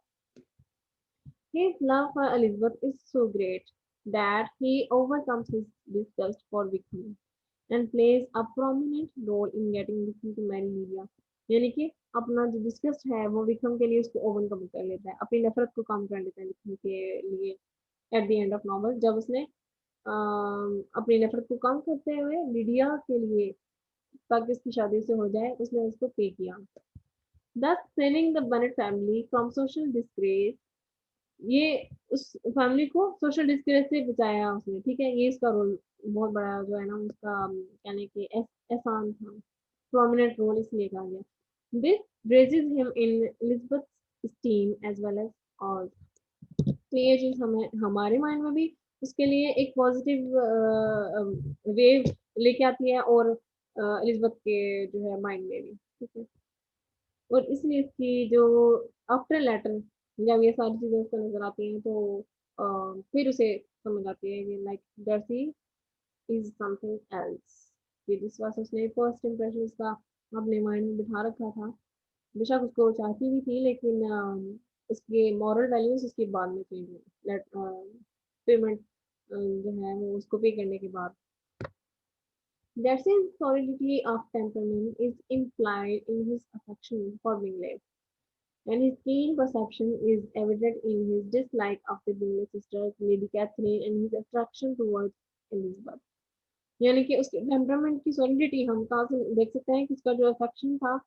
A: His love for Elizabeth is so great that he overcomes his disgust for Wickham and plays a prominent role in getting Wickham to marry Lydia। यानी कि अपना जो डिस्गस्ट है वो विक्रम के लिए उसको ओवरकम कर लेता है, अपनी नफरत को कम कर लेता है विक्रम के लिए eight the end of novel, जब उसने अपनी नफरत को कम करते हुए लिडिया के लिए, ताकि उसकी शादी से हो जाए, उसने उसको पे किया, thus saving the Bennet family from social disgrace। ये उस फैमिली को सोशल डिस्ग्रेस से बचाया उसने, ठीक है, ये इसका रोल बहुत बड़ा जो है ना उसका कहने के एहसान था, प्रोमिनेंट रोल इसलिए कहा गया। This raises him in Elizabeth's esteem as well as all। तो ये चीज हमें हमारे माइंड में भी उसके लिए एक पॉजिटिव वेव लेके आती है और एलिजबेथ के जो है माइंड में भी, ठीक है। और इसलिए इसकी जो आफ्टर लेटर जब ये सारी चीजें उसको नजर आती हैं तो फिर उसे समझ आती है कि like Darcy is something else. ये जिस वजह से उसने फर्स्ट इम्प्रेशन उसका अपने माइंड में बिठा रखा था, बेशक उसको वो चाहती भी थी, लेकिन उसके मॉरल वैल्यूज उसके बाद में चेंज हुए, पेमेंट जो है वो उसको पे करने के बाद। Darcy's solidity of temperament is implied in his affection for Bingley, and his keen perception is evident in his dislike of the Bingley sisters, Lady Catherine, and his attraction towards Elizabeth। यानी कि उसके temperament की solidity हम कहाँ से देख सकते हैं कि उसका जो अफेक्शन था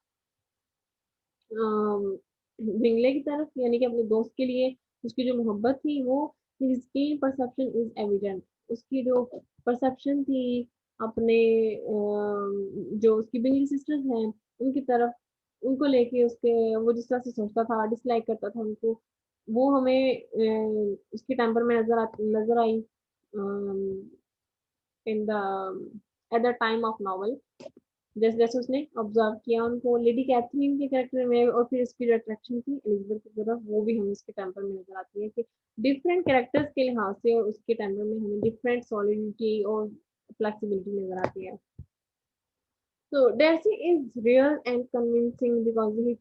A: बिंगले की तरफ, यानी कि अपने दोस्त के लिए उसकी जो मोहब्बत थी वो his keen perception is evident। उसकी जो परसेप्शन थी अपने जो उसकी बिंगली सिस्टर्स हैं उनकी तरफ, उनको लेके उसके वो जिस तरह से सोचता था, डिसलाइक करता था उनको, वो हमें उसके टेम्पर में नजर आई in the at the time of novel. जैसे जैसे उसने ऑब्जर्व किया उनको लेडी कैथरीन के कैरेक्टर में, और फिर इसकी जो अट्रैक्शन थी एलिजबेथ की तरफ, वो भी हमें उसके टेम्पर में नजर आती है कि डिफरेंट कैरेक्टर्स के लिहाज से उसके टेम्पर में हमें डिफरेंट सॉलिडिटी और फ्लेक्सिबिलिटी नजर आती है। So Darcy is real and convincing because he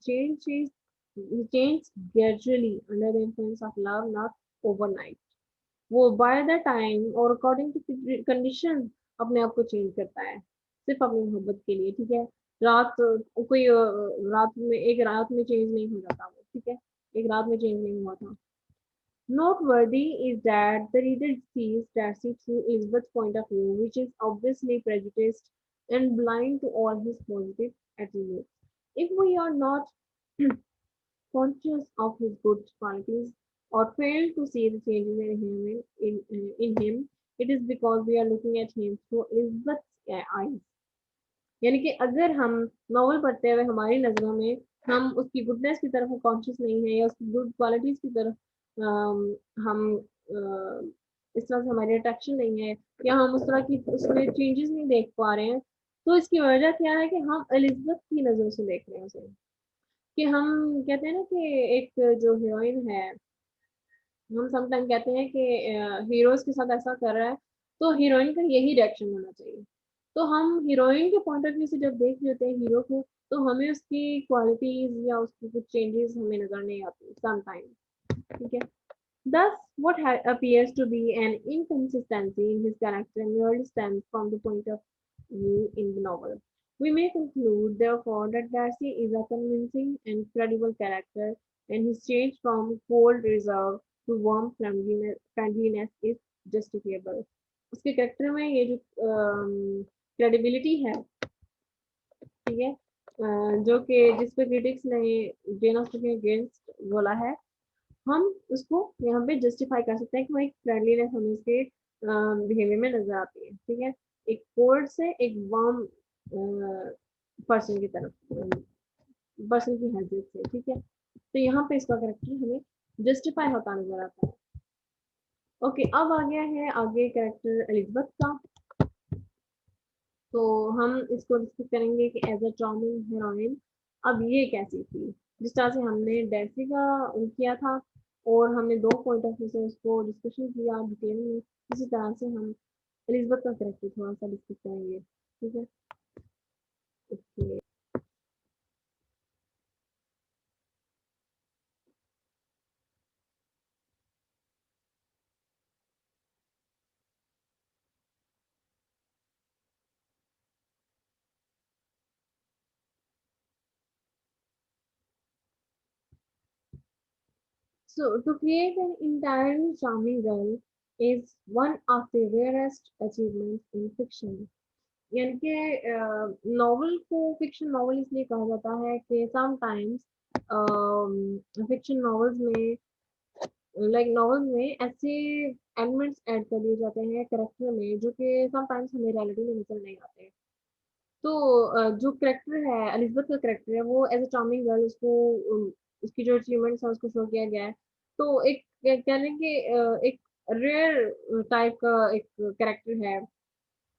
A: changed gradually under the influence of love, not overnight। वो बाय द टाइम और अकॉर्डिंग टू कंडीशन अपने आप को चेंज करता है, सिर्फ अपनी मोहब्बत के लिए, ठीक है। रात कोई रात में एक रात में चेंज नहीं हो जाता वो, ठीक है, एक रात में चेंज नहीं हुआ था। Noteworthy is that the reader sees Darcy through Elizabeth's point of view, which is obviously prejudiced and blind to all his positive attributes। If we are not conscious of his good qualities or fail to see the changes in him, it is because we are looking at him through Elizabeth's eyes। यानी कि अगर हम novel पढ़ते हुए हमारी नजरों में हम उसकी गुडनेस की तरफ कॉन्शियस नहीं है, या उसकी गुड क्वालिटीज की तरफ हम इस तरह से हमारी अट्रैक्शन नहीं है, या हम उस तरह की उसमें चेंजेस नहीं देख पा रहे हैं, तो इसकी वजह क्या है कि हम एलिजबेथ की नजरों से देख रहे हैं उसे। कि हम कहते हैं ना कि एक जो हीरोइन है, हम समटाइम कहते हैं कि हीरोज के साथ ऐसा कर रहा है तो हीरोइन का यही रिएक्शन होना चाहिए। तो हम हीरोइन के पॉइंट ऑफ व्यू से जब देख लेते हैं हीरो को, तो हमें उसकी क्वालिटीज या उसकी कुछ चेंजेस हमें नजर नहीं आती समटाइम, ठीक है। Thus, what appears to be an inconsistency in his character merely stems from the point of view in the novel। We may conclude, therefore, that Darcy is a convincing and credible character, and his change from cold reserve to warm friendliness is justifiable। उसके character में ये जो credibility है, ठीक है, जो कि जिस पे क्रिटिक्स ने जेन ऑस्टन के अगेंस्ट बोला है, हम उसको यहाँ पे जस्टिफाई कर सकते हैं कि वो एक फ्रेंडलीनेस हमें उसके बिहेवियर में नजर आती है, ठीक है, एक कोल्ड से एक वार्म पर्सन की तरफ, पर्सन की हैसियत से, ठीक है। तो यहाँ पे इसका करेक्टर हमें जस्टिफाई होता नजर आता है। ओके, अब आ गया है आगे कैरेक्टर एलिजबेथ का। तो हम इसको डिस्कस करेंगे कि एज अ चार्मिंग हीरोइन अब ये कैसी थी, जिस तरह से हमने डेसी का किया था और हमने 2 पॉइंट ऑफ व्यू से उसको डिस्कशन किया डिटेल में, इसी तरह से हम एलिज़ाबेथ का कैरेक्टर थोड़ा-सा डिस्कस करेंगे, ठीक है? Okay. So, to create an entirely charming girl is one of the rarest achievements in fiction. यानी कि नॉवल को फिक्शन नॉवल इसलिए कहा जाता है कि समटाइम्स फिक्शन नॉवेल्स में लाइक नॉवेल्स में ऐसे एलिमेंट्स ऐड कर दिए जाते हैं करेक्टर में जो कि समटाइम्स हमें रियलिटी में नजर नहीं आते। तो जो करेक्टर है एलिज़ाबेथ का करेक्टर है वो एज़ अ चार्मिंग गर्ल उसको उसकी जो अचीवमेंट्स हैं उसको शो किया गया है। तो एक कह लें कि एक रेयर टाइप का एक करेक्टर है,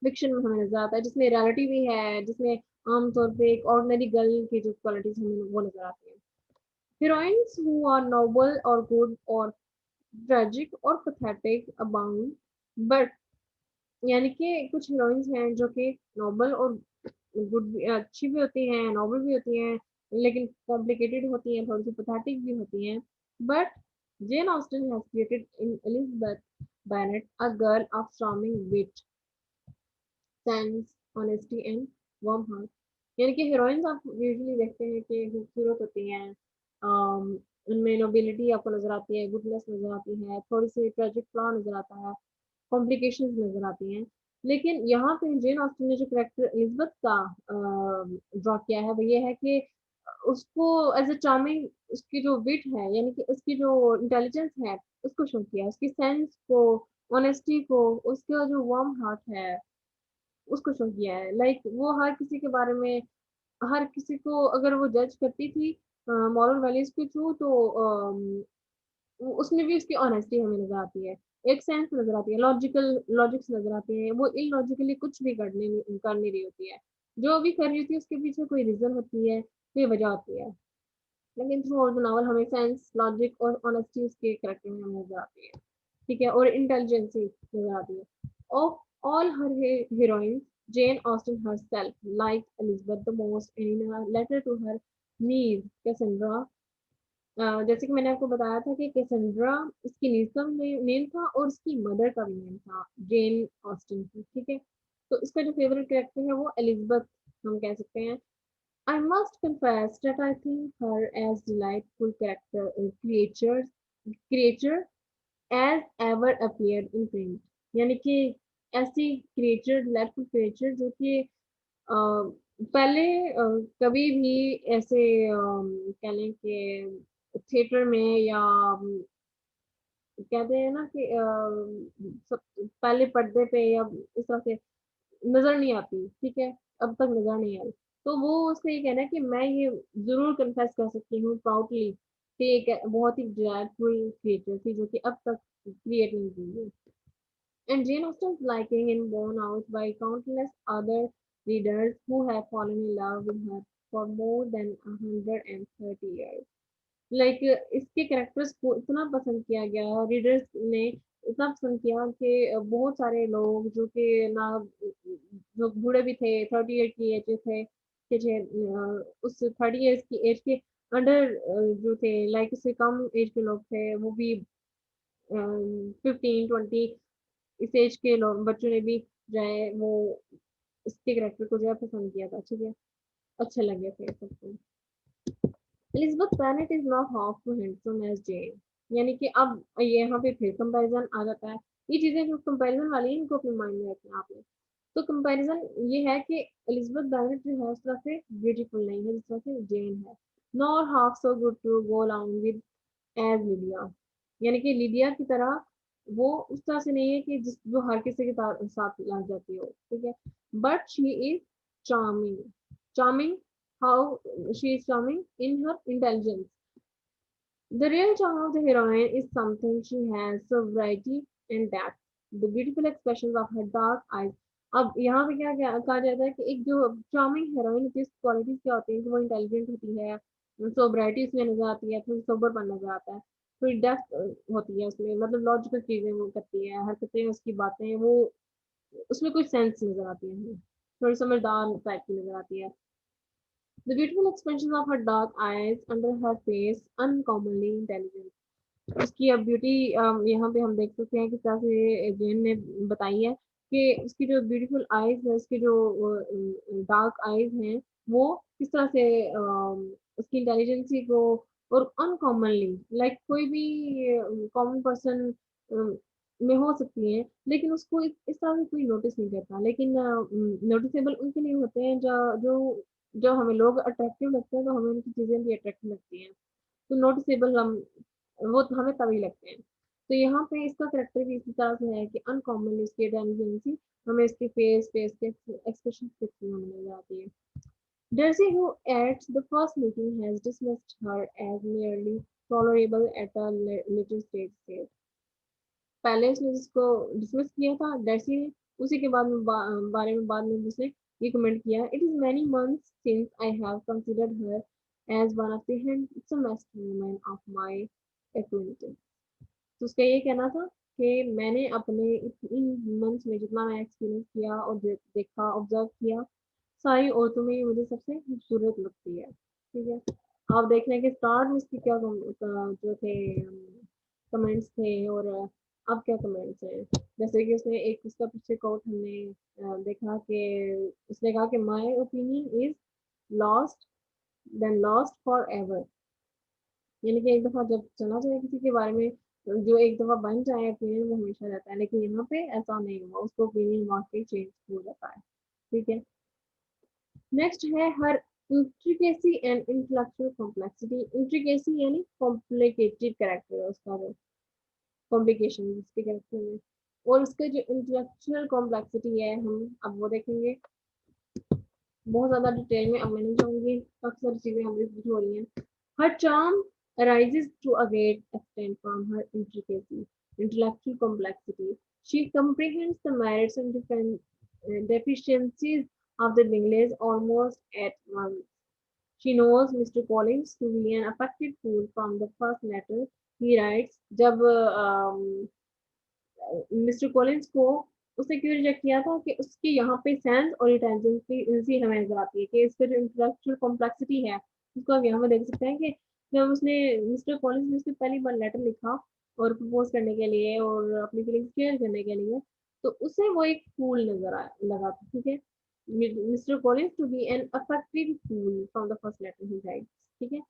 A: फिक्शन में हमें नज़र आता है जिसमें रियलिटी भी है, जिसमें आम तौर पे एक ऑर्डिनरी गर्ल की जो क्वालिटीज़ हमें वो नज़र आती हैं। Heroines who are noble or good or tragic or pathetic abound, but यानी कि कुछ हीरोइंस हैं जो कि नोबल और गुड भी अच्छी भी होती हैं, नोबल भी होती हैं, लेकिन कॉम्प्लिकेटेड होती हैं, थोड़ी-सी पैथेटिक भी होती हैं। But Jane Austen has created in Elizabeth Bennet a girl of charming wit, sense, honesty and warm heart. यानी कि हीरोइंस आप यूजुअली देखते हैं कि खूबसूरत होती हैं, उनमें नोबिलिटी आपको नज़र आती है, गुडनेस नज़र आती है, थोड़ी-सी ट्रेजिक फ्लॉ नज़र आता है, कॉम्प्लिकेशंस नज़र आती हैं। लेकिन यहाँ पे जेन ऑस्टन ने जो कैरेक्टर एलिज़ाबेथ का ड्रॉ किया है वो ये है कि उसको एज़ अ चार्मिंग उसकी जो विट है यानी कि उसकी जो इंटेलिजेंस है उसको शो किया, उसकी सेंस को, ऑनेस्टी को, उसका जो वार्म हार्ट है उसको शो किया है। लाइक वो हर किसी के बारे में हर किसी को अगर वो जज करती थी मॉरल वैल्यूज़ के थ्रू तो उसमें भी उसकी ऑनेस्टी हमें नज़र आती है। एक सेंस नज़र आती है, लॉजिक्स नज़र आते हैं। वो इलॉजिकली कुछ भी कर नहीं रही होती है। जो भी कर रही होती है उसके पीछे कोई रीज़न होती है, कोई वजह होती है। लेकिन थ्रू आउट द नॉवल हमें सेंस, लॉजिक और ऑनेस्टी उसके कैरेक्टर में हमें नज़र आती है। ठीक है? और इंटेलिजेंसी नज़र आती है। Of all her heroines, Jane Austen herself liked Elizabeth the most and in a letter to her niece Cassandra, जैसे कि मैंने आपको बताया था कि कैसेंड्रा इसकी नीज का भी नेम था और उसकी मदर का भी नेम था, जेन ऑस्टिन की, ठीक है? तो इसका जो फेवरेट कैरेक्टर है वो एलिज़ाबेथ हम कह सकते हैं। I must confess that I think her as delightful creature as ever appeared in print. यानी कि ऐसी क्रिएचर डिलाइटफुल क्रिएचर जो कि पहले कभी भी ऐसे कह लें कि थिएटर में या कहते हैं ना कि सब पहले पर्दे पे या इस तरह से नज़र नहीं आती, ठीक है? अब तक नज़र नहीं आई। तो वो उसका ये कहना है कि मैं ये ज़रूर कन्फेस कर सकती हूँ प्राउडली कि एक बहुत ही डिलाइटफुल क्रिएचर थी जो कि अब तक क्रिएट नहीं हुई है। And Jane Austen's liking is borne out by countless other readers who have fallen in love with her for more than 130 years. Like इसके कैरेक्टर्स को इतना पसंद किया गया रीडर्स ने इतना पसंद किया कि बहुत सारे लोग जो कि ना जो बूढ़े भी थे 38 की एज थे कि उस 30 इयर्स की एज के अंडर जो थे लाइक उससे कम एज के लोग थे वो भी 15-20 इस एज के लोग बच्चों ने भी जो है वो इसके कैरेक्टर को जो है पसंद किया था, ठीक है? अच्छे लगे थे सबको। Elizabeth Bennet is not half too handsome as Jane, यानी कि अब यहाँ पे फिर कंपैरिज़न आ जाता है। ये चीज़ें जो कंपैरिज़न वाली हैं इनको अपने माइंड में रखना आपने। तो कंपैरिज़न ये है कि एलिज़ाबेथ बेनेट जो है उस तरह से ब्यूटीफुल नहीं है जिस तरह से जेन है। Nor half so good to go along with as Lydia, यानी कि लिडिया की तरह वो उस तरह से नहीं है कि जिस जो हर किसी के साथ लग जाती हो, ठीक है? But she is charming, charming how she is charming in her intelligence. The real charm of the heroine is something she has so variety and depth. The beautiful expressions of her dark eyes अब यहाँ पे क्या क्या कहा जाता है कि एक जो चार्मिंग हीरोइन होती है, उसकी क्वालिटीज क्या होती है कि वो इंटेलिजेंट होती है, सोब्राइटी उसमें नजर आती है, थोड़ी सोबरपन नजर आता है, थोड़ी डेप्थ होती है उसमें, मतलब लॉजिकल चीजें वो करती है, हरकतें उसकी बातें वो, उसमें कुछ सेंस नजर आती है हमें, थोड़ी समझदार टाइप की नजर आती है. The beautiful expression of her dark eyes under her face uncommonly intelligent. उसकी अब ब्यूटी यहाँ पे हम देख सकते हैं कि तरह से जेन ने बताई है कि उसकी जो ब्यूटीफुल आईज है, उसकी जो डार्क आईज हैं, वो किस तरह से उसकी इंटेलिजेंसी को, और अनकॉमनली लाइक कोई भी कॉमन पर्सन में हो सकती है, लेकिन उसको इस तरह से कोई नोटिस नहीं करता, लेकिन नोटिसेबल उनके लिए होते हैं जो जो जो हमें लोग अट्रैक्टिव लगते हैं, तो हमें उनकी चीजें भी अट्रैक्टिव लगती हैं, तो नोटिसेबल हम वो तो हमें तभी लगते हैं. तो यहाँ पे इसका करेक्टर भी इसी तरह से है कि अनकॉमनली इसकी इंटेलिजेंसी हमें इसके फेस के एक्सप्रेशन से हमें नजर आती है. Darcy, who at the first meeting has dismissed her as merely tolerable at a later stage, said. पहले उसने जिसको डिसमिस किया था डर्सी ने, उसी के बाद में बारे में बाद में उसने ये कमेंट किया, it is many months since I have considered her as one of the handsomest women of my acquaintance. तो उसका ये कहना था कि मैंने अपने इन मंथ्स में जितना मैं एक्सपीरियंस किया और देखा ऑब्जर्व किया, सारी औरतों में ये मुझे सबसे खूबसूरत लगती है. ठीक है. आप देख रहे हैं कि स्टार्ट में इसके क्या जो थे कमेंट्स थे, और अब क्या कमेंट्स हैं. जैसे कि उसने एक उसका पीछे कोट हमने देखा कि उसने कहा कि my opinion is lost then lost for ever. यानी कि एक दफा जब चला जाए किसी के बारे में, जो एक दफा बन जाए ओपिनियन वो हमेशा रहता है, लेकिन यहाँ पे ऐसा नहीं हुआ, उसको ओपिनियन वाकई चेंज हो जाता है. ठीक है. नेक्स्ट है her intricacy and intellectual complexity. Intricacy यानी कॉम्प्लिकेटेड कैरेक्टर है उसका, वो कॉम्प्लिकेशन उसके कैरेक्टर में, और उसका जो इंटेलेक्चुअल कॉम्प्लेक्सिटी है हम अब वो देखेंगे बहुत ज्यादा डिटेल में. अब मैं नहीं चाहूंगी, काफी सारी चीजें हमें हो रही हैं. हर charm arises to a great extent from her intricacy, intellectual complexity. She comprehends the merits and deficiencies of the Bingley's almost at once. She knows Mr. Collins to be an affected fool from the first letter he writes. जब mister Collins को उसने क्यों reject किया था कि उसके यहाँ पे सेंस और इंटेलिजेंसी हमें नजर आती है, कि इसका जो इंटेलेक्चुअल कॉम्प्लेक्सिटी है उसको आप यहाँ पे देख सकते हैं कि जब उसने मिस्टर कॉलिंस ने उसने पहली बार लेटर लिखा और प्रपोज करने के लिए और अपनी फीलिंग्स शेयर करने के लिए, तो उसे वो एक फूल नजर आ लगा था. ठीक है. Mister Collins to be an affected fool from the first letter ही राइट. ठीक है.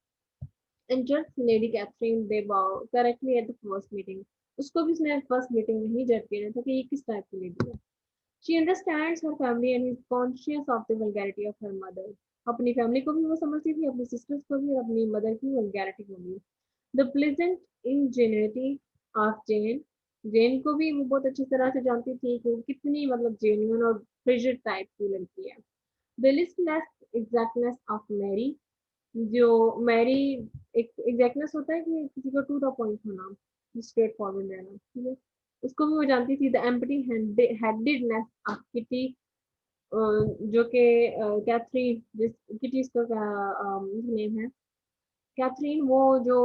A: And just Lady Catherine they bow correctly at the first meeting. उसको भी उसने फर्स्ट मीटिंग में ही जज किया था कि ये किस टाइप की लेडी है. She understands her family and is conscious of the vulgarity of her mother. अपनी फैमिली को भी वो समझती थी, अपनी सिस्टर्स को भी और अपनी मदर की वल्गैरिटी को भी. The pleasant ingenuity of Jane. जेन को भी वो बहुत अच्छी तरह से जानती थी कि वो कितनी मतलब जेन्युइन और फ्रिजिड टाइप की लड़की है. The listless exactness of Mary. जो मैरी एक एग्जैक्टनेस होता है कि किसी को टू द पॉइंट होना, स्ट्रेट फॉरवर्ड रहना. ठीक है. उसको भी वो जानती थी. The empty headedness of kitty, जो कि कैथरीन, जिस किटी इसका नेम है कैथरीन, वो जो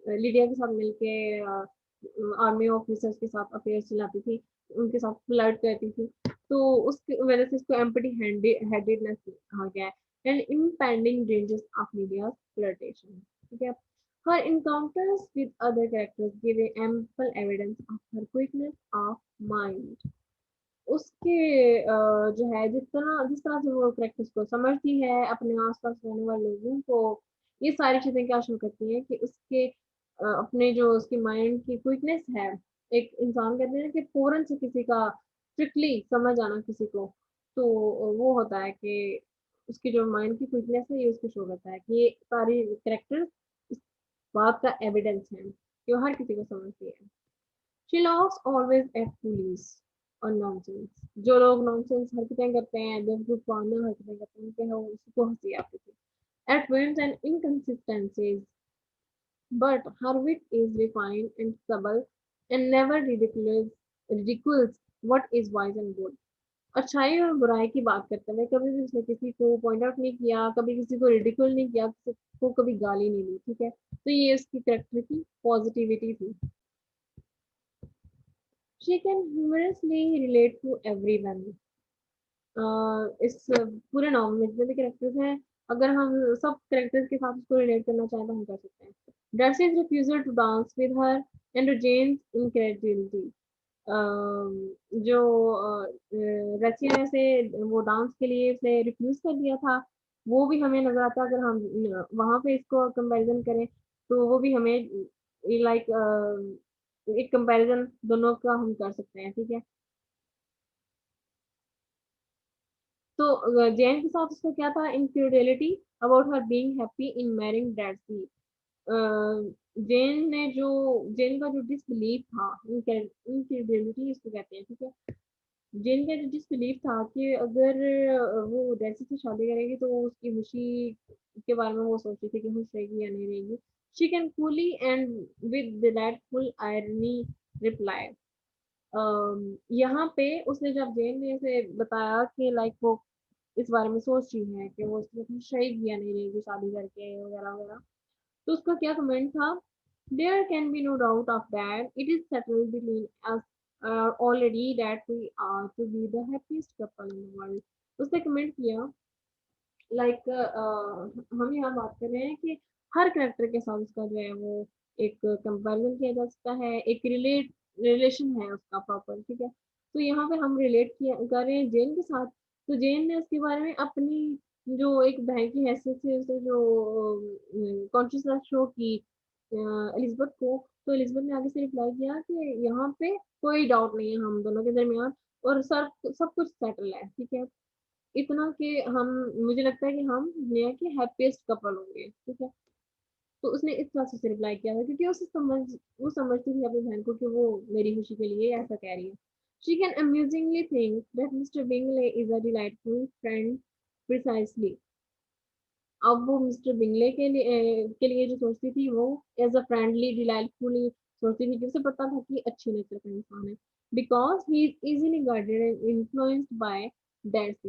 A: लीडिया के साथ मिलके आर्मी ऑफिसर्स के साथ अफेयर चलाती थी, उनके साथ फ्लर्ट करती थी, तो उसकी वजह से इसको एम्प्टी हेडेडनेस कहा गया है. And impending dangers of Lydia's flirtation. ठीक है. Her encounters with other characters give ample evidence of her quickness of mind. उसके जो है जिस तरह से वो प्रैक्टिस को समझती है, अपने आसपास रहने वाले लोगों को, ये सारी चीजें क्या शो करती हैं कि उसके अपने जो उसकी माइंड की क्विकनेस है. एक इंसान कहते हैं कि फौरन से किसी का स्ट्रिक्टली समझ आना किसी को, तो वो होता है कि उसकी जो माइंड की क्विकनेस है, ये उसको शो करता है कि ये सारी करेक्टर इस बात का एविडेंस है कि वो हर किसी को समझती है. She laughs always at bullies और nonsense. जो लोग nonsense हरकतें करते हैं, बेवकूफ वाले हरकतें करते हैं, उनके हैं उसको हंसी आती थी. At whims and inconsistencies, but her wit is refined and subtle and never ridicules what is wise and good. अच्छाई और बुराई की बात करते हुए कभी भी उसने किसी को पॉइंट आउट नहीं किया, कभी किसी को रिडिक्यूल नहीं किया, किसी को कभी गाली नहीं दी, ठीक है। तो ये उसकी कैरेक्टर की पॉजिटिविटी थी। She can humorously relate to everyone. इस पूरे नॉवल में जितने भी कैरेक्टर्स हैं, अगर हम सब कैरेक्टर्स के साथ उसको रिलेट करना चाहें तो हम कर सकते हैं। Darcy's refusal to dance with her and Jane's incredulity। जो रचिया से वो डांस के लिए उसने रिफ्यूज कर दिया था, वो भी हमें नजर आता है। अगर हम वहां पे इसको कंपैरिजन करें तो वो भी हमें लाइक एक कंपैरिजन दोनों का हम कर सकते हैं, ठीक है। तो जैन के साथ उसका क्या था, infidelity about her being happy in marrying Darcy. Jane का जो डिसबिलीफ था, इनक्रेडिबिलिटी इसको कहते हैं, ठीक है। जेन का जो डिसबिलीफ था कि अगर वो डैसी से शादी करेगी तो उसकी खुशी के बारे में वो सोचती थी कि खुश रहेगी या नहीं रहेगी। She can coolie and with delightful irony reply. यहाँ पे उसने जब जेन ने उसे बताया कि लाइक वो इस बारे में सोच रही है कि वो उसके खुश रहेगी या नहीं रहेगी शादी करके वगैरह वगैरह, तो उसका क्या कमेंट था, there can be no doubt of that it is settled between us already that we are to be the happiest couple in the world. उसने कमेंट किया लाइक हम यहाँ बात कर रहे हैं कि हर करेक्टर के साथ उसका जो है वो एक कंपैरिजन किया जा सकता है, एक रिलेशन है उसका प्रॉपर, ठीक है। तो यहाँ पे हम रिलेट किया कर रहे हैं जेन के साथ। तो जेन ने उसके बारे में अपनी जो एक बहन की हैसियत से उसे जो कॉन्शियसनेस शो की एलिजबेथ को, तो एलिजबेथ ने आगे से रिप्लाई किया कि यहाँ पे कोई डाउट नहीं है हम दोनों के दरमियान, और सब सब कुछ सेटल है, ठीक है। इतना कि हम, मुझे लगता है कि हम दुनिया के हैप्पीएस्ट कपल होंगे, ठीक है। तो उसने इस तरह से रिप्लाई किया था क्योंकि वो समझती थी अपनी बहन को कि वो मेरी खुशी के लिए ऐसा कह रही है। She can amusingly think that Mr. Bingley is a delightful friend precisely। अब वो मिस्टर बिंगले के लिए जो सोचती थी वो एज अ फ्रेंडली डिलाइटफुली सोचती थी, कि उसे पता था कि अच्छे नेचर का इंसान है, because he is easily guided and influenced by that.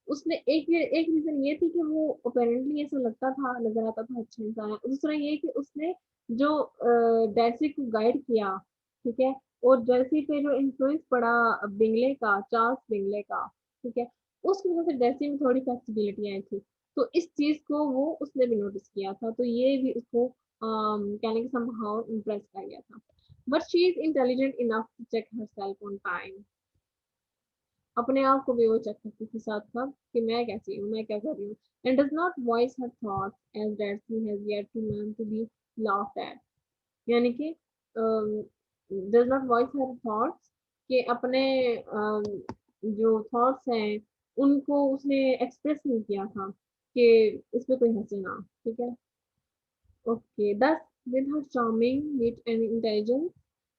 A: उसने एक रीजन ये थी कि वो अपेरेंटली ऐसा लगता था, नजर आता था अच्छा इंसान है। दूसरा ये कि उसने जो डैसी को गाइड किया, ठीक है, और डैसी पे जो इन्फ्लुएंस पड़ा बिंगले का, चार्ल्स बिंगले का, ठीक है, उसकी वजह से डैसी में थोड़ी फ्लेक्सिबिलिटी आई थी। तो इस चीज को वो उसने भी नोटिस किया था, तो ये भी उसको कहने के समहाउ इम्प्रेस कर गया था। But she is intelligent enough to check her self on time. अपने आप को भी वो चेक करती थी साथ साथ कि मैं कैसी हूँ, मैं क्या कर रही हूँ। And does not voice her thoughts as that she has yet to learn to be laughed at. यानी कि does not voice her thoughts, कि अपने जो थॉट्स हैं उनको उसने एक्सप्रेस नहीं किया था कि इसमें कोई हंसे ना, ठीक है। Okay, thus with her charming wit and intelligence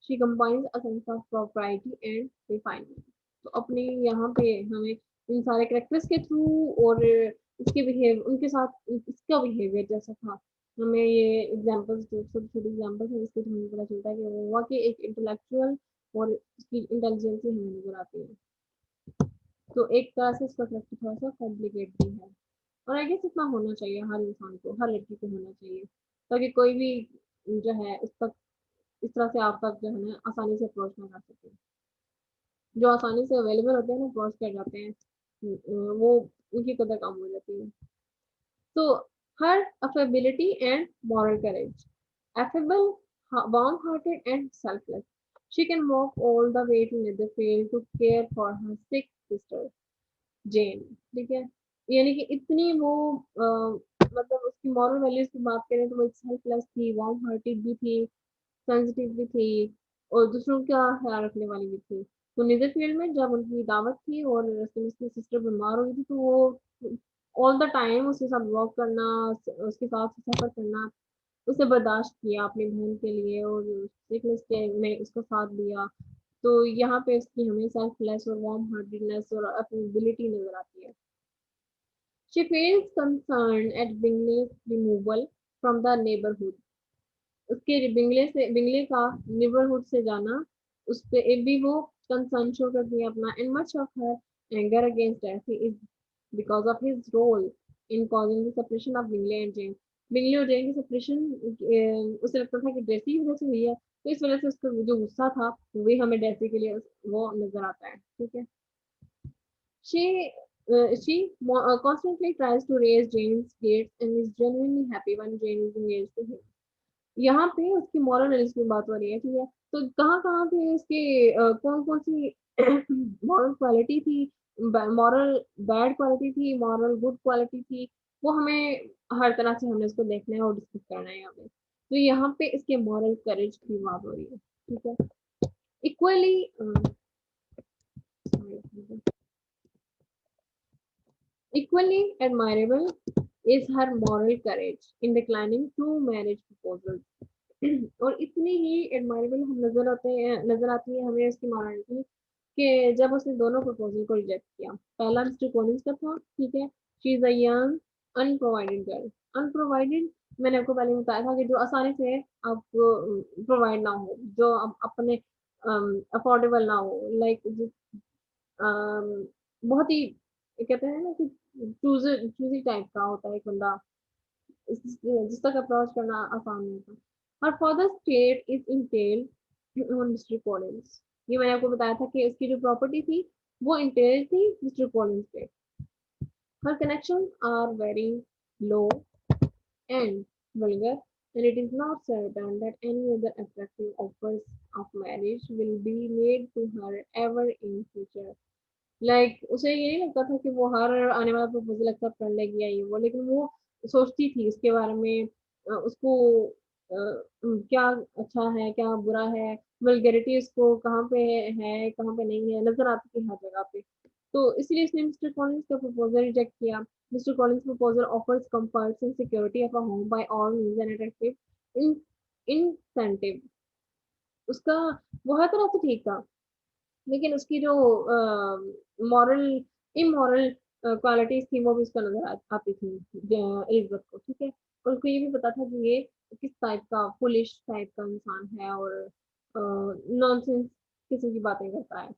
A: she combines a sense of propriety and refinement। तो अपने यहाँ पे हमें इन सारे कैरेक्टर्स के थ्रू और इसके बिहेव उनके साथ इसका बिहेवियर जैसा था, हमें ये एग्जांपल्स जो छोटे छोटे एग्जांपल्स हैं जिसके थ्रू हमें पता चलता है कि वो वाकई एक इंटेलेक्चुअल और उसकी इंटेलिजेंस ही हमें नजर आती है। तो एक तरह से इसका कैरेक्टर थोड़ा सा कॉम्प्लिकेट भी है, और आई गेस इतना होना चाहिए हर इंसान को, हर लड़की को होना चाहिए, ताकि कोई भी जो है उस तक इस तरह से आप तक जो है ना आसानी से अप्रोच ना कर सके। जो आसानी से अवेलेबल होते हैं ना, अप्रोच कर जाते हैं, वो उनकी कदर कम हो जाती है। तो her affability and moral courage, affable, warm hearted and selfless, she can walk all the way to Netherfield to care for her sick sister जेन, ठीक है। यानी कि इतनी वो मतलब उसकी मॉरल वैल्यूज की बात करें तो वो सेल्फलेस थी, वार्म हार्टेड भी थी, सेंसिटिव भी थी, और दूसरों का ख्याल रखने वाली भी थी। तो नीदरफील्ड में जब उनकी दावत थी और रास्ते में उसकी सिस्टर बीमार हो गई थी, तो वो ऑल द टाइम उसके साथ वॉक करना, उसके साथ सफर करना, उसे बर्दाश्त किया अपनी बहन के लिए, और सिकनेस के में उसका साथ दिया। तो यहाँ पे उसकी हमें सेल्फलेस और वार्म हार्टेडनेस और अफेबिलिटी नजर आती है। She feels concerned at Bingley's removal from the neighborhood। उसके बिंगले का नेबरहुड से जाना, उस पे भी वो कंसर्न शो करती है अपना, and much of her anger against Darcy is because of his role in causing the separation of Bingley and Jane. Bingley और जेन की सेपरेशन उसे लगता था कि डेसी की वजह से हुई है, तो इस वजह से उसका जो गुस्सा था वही हमें डेसी के लिए वो नजर आता है, ठीक है। She she constantly tries to raise Jane's gates and is genuinely happy when Jane is engaged to him. यहाँ पे उसकी मॉरल वैल्यूज की बात हो रही है, ठीक है। तो कहाँ कहाँ पे उसके कौन कौन सी मॉरल क्वालिटी थी, मॉरल बैड क्वालिटी थी, मॉरल गुड क्वालिटी थी, वो हमें हर तरह से हमें उसको देखना है और डिस्कस करना है यहाँ पे। तो यहाँ पे इसके मॉरल करेज की बात हो रही है, ठीक है। Equally equally admirable is her moral courage in declining two marriage proposals. और इतनी ही एडमायरेबल हम नजर आती है हमें उसकी मॉरलिटी कि जब उसने दोनों प्रपोजल को रिजेक्ट किया। पहला मिस्टर कॉलिंस का था, ठीक है। She is a young unprovided girl. Unprovided मैंने आपको पहले बताया था कि जो आसानी से आप प्रोवाइड ना हो, जो अपने अफोर्डेबल ना हो, लाइक बहुत ही कहते हैं ना कि चूजी टाइप का होता है एक बंदा, जिस तक अप्रोच करना आसान नहीं था। Her father estate is entailed on Mr Collins. ये मैंने आपको बताया था कि इसकी जो प्रॉपर्टी थी वो इंटेल थी मिस्टर कॉलिंस पे। Her connection are very low and vulgar, and it is not certain that any other attractive offers of marriage will be made to her ever in future. उसे ये नहीं लगता था कि वो हर आने वाला प्रपोजल एक्सेप्ट कर लेगी या ये वो, लेकिन वो सोचती थी उसके बारे में, उसको क्या अच्छा है क्या बुरा है, वल्गैरिटी उसको कहाँ पे है कहाँ पे नहीं है नजर आती थी हर जगह पे। तो इसलिए उसने मिस्टर कॉलिंस का प्रपोजल रिजेक्ट किया। Mister Collins proposal offers comforts and security of a home by all means and attractive incentive. उसका वो हर तरह से ठीक था, लेकिन उसकी जो मॉरल इमोरल क्वालिटीज थी वो भी उसको नजर आती थी एलिजबेथ को, ठीक है। और उसको ये भी पता था कि ये किस टाइप का फुलिश टाइप का इंसान है और नॉनसेंस किस्म की बातें करता है।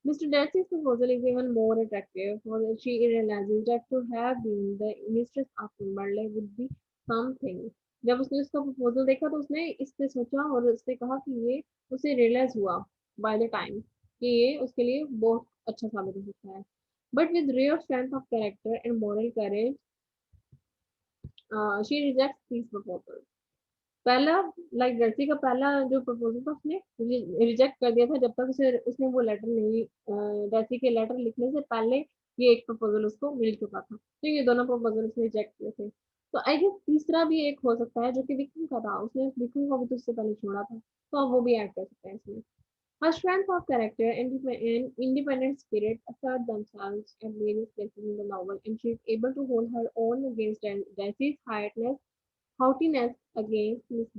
A: Mr. Darcy's proposal is even more attractive, for she realizes that to have been the mistress of Kimberley would be something. जब उसने उसका प्रपोजल देखा तो उसने इससे सोचा और उसने कहा कि ये उसे रियलाइज हुआ बाय द टाइम कि ये उसके लिए बहुत अच्छा साबित हो सकता है। But with real strength of character and moral courage she rejects this proposal. पहला जर्सी का पहला जो प्रपोजल था उसने रिजेक्ट कर दिया था जब तक उसे उसने वो लेटर नहीं, जर्सी के लेटर लिखने से पहले ये एक प्रपोजल उसको मिल चुका था, तो ये दोनों प्रपोजल उसने रिजेक्ट किए थे। तो आई गेस तीसरा भी एक हो सकता है जो कि विक्रम का था, उसने विक्रम को भी तो उससे पहले छोड़ा था, तो अब वो भी ऐड कर सकते हैं इसमें। Her strength of character and independent spirit assert themselves at various places in the novel, and she is able to hold her own against Darcy's haughtiness against Miss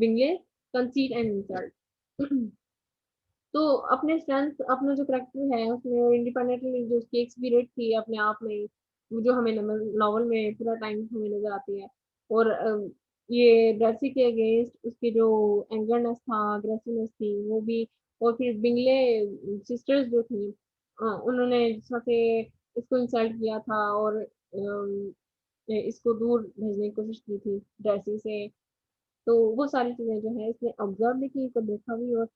A: Bingley, conceit and insult. तो अपने strength अपना जो character है उसमें independently जो उसकी एक spirit थी अपने आप में, वो जो हमें नॉवल में पूरा टाइम हमें नजर आती है। और ये ड्रेसी के अगेंस्ट उसकी जो एंगरनेस था, अग्रेसिवनेस थी वो भी। और फिर बिंगले सिस्टर्स जो थी, उन्होंने जिस तरह से इसको इंसल्ट किया था और इसको दूर भेजने की कोशिश की थी ड्रेसी से। तो वो सारी चीजें जो है इसने ऑब्जर्व भी की, इसको देखा भी, और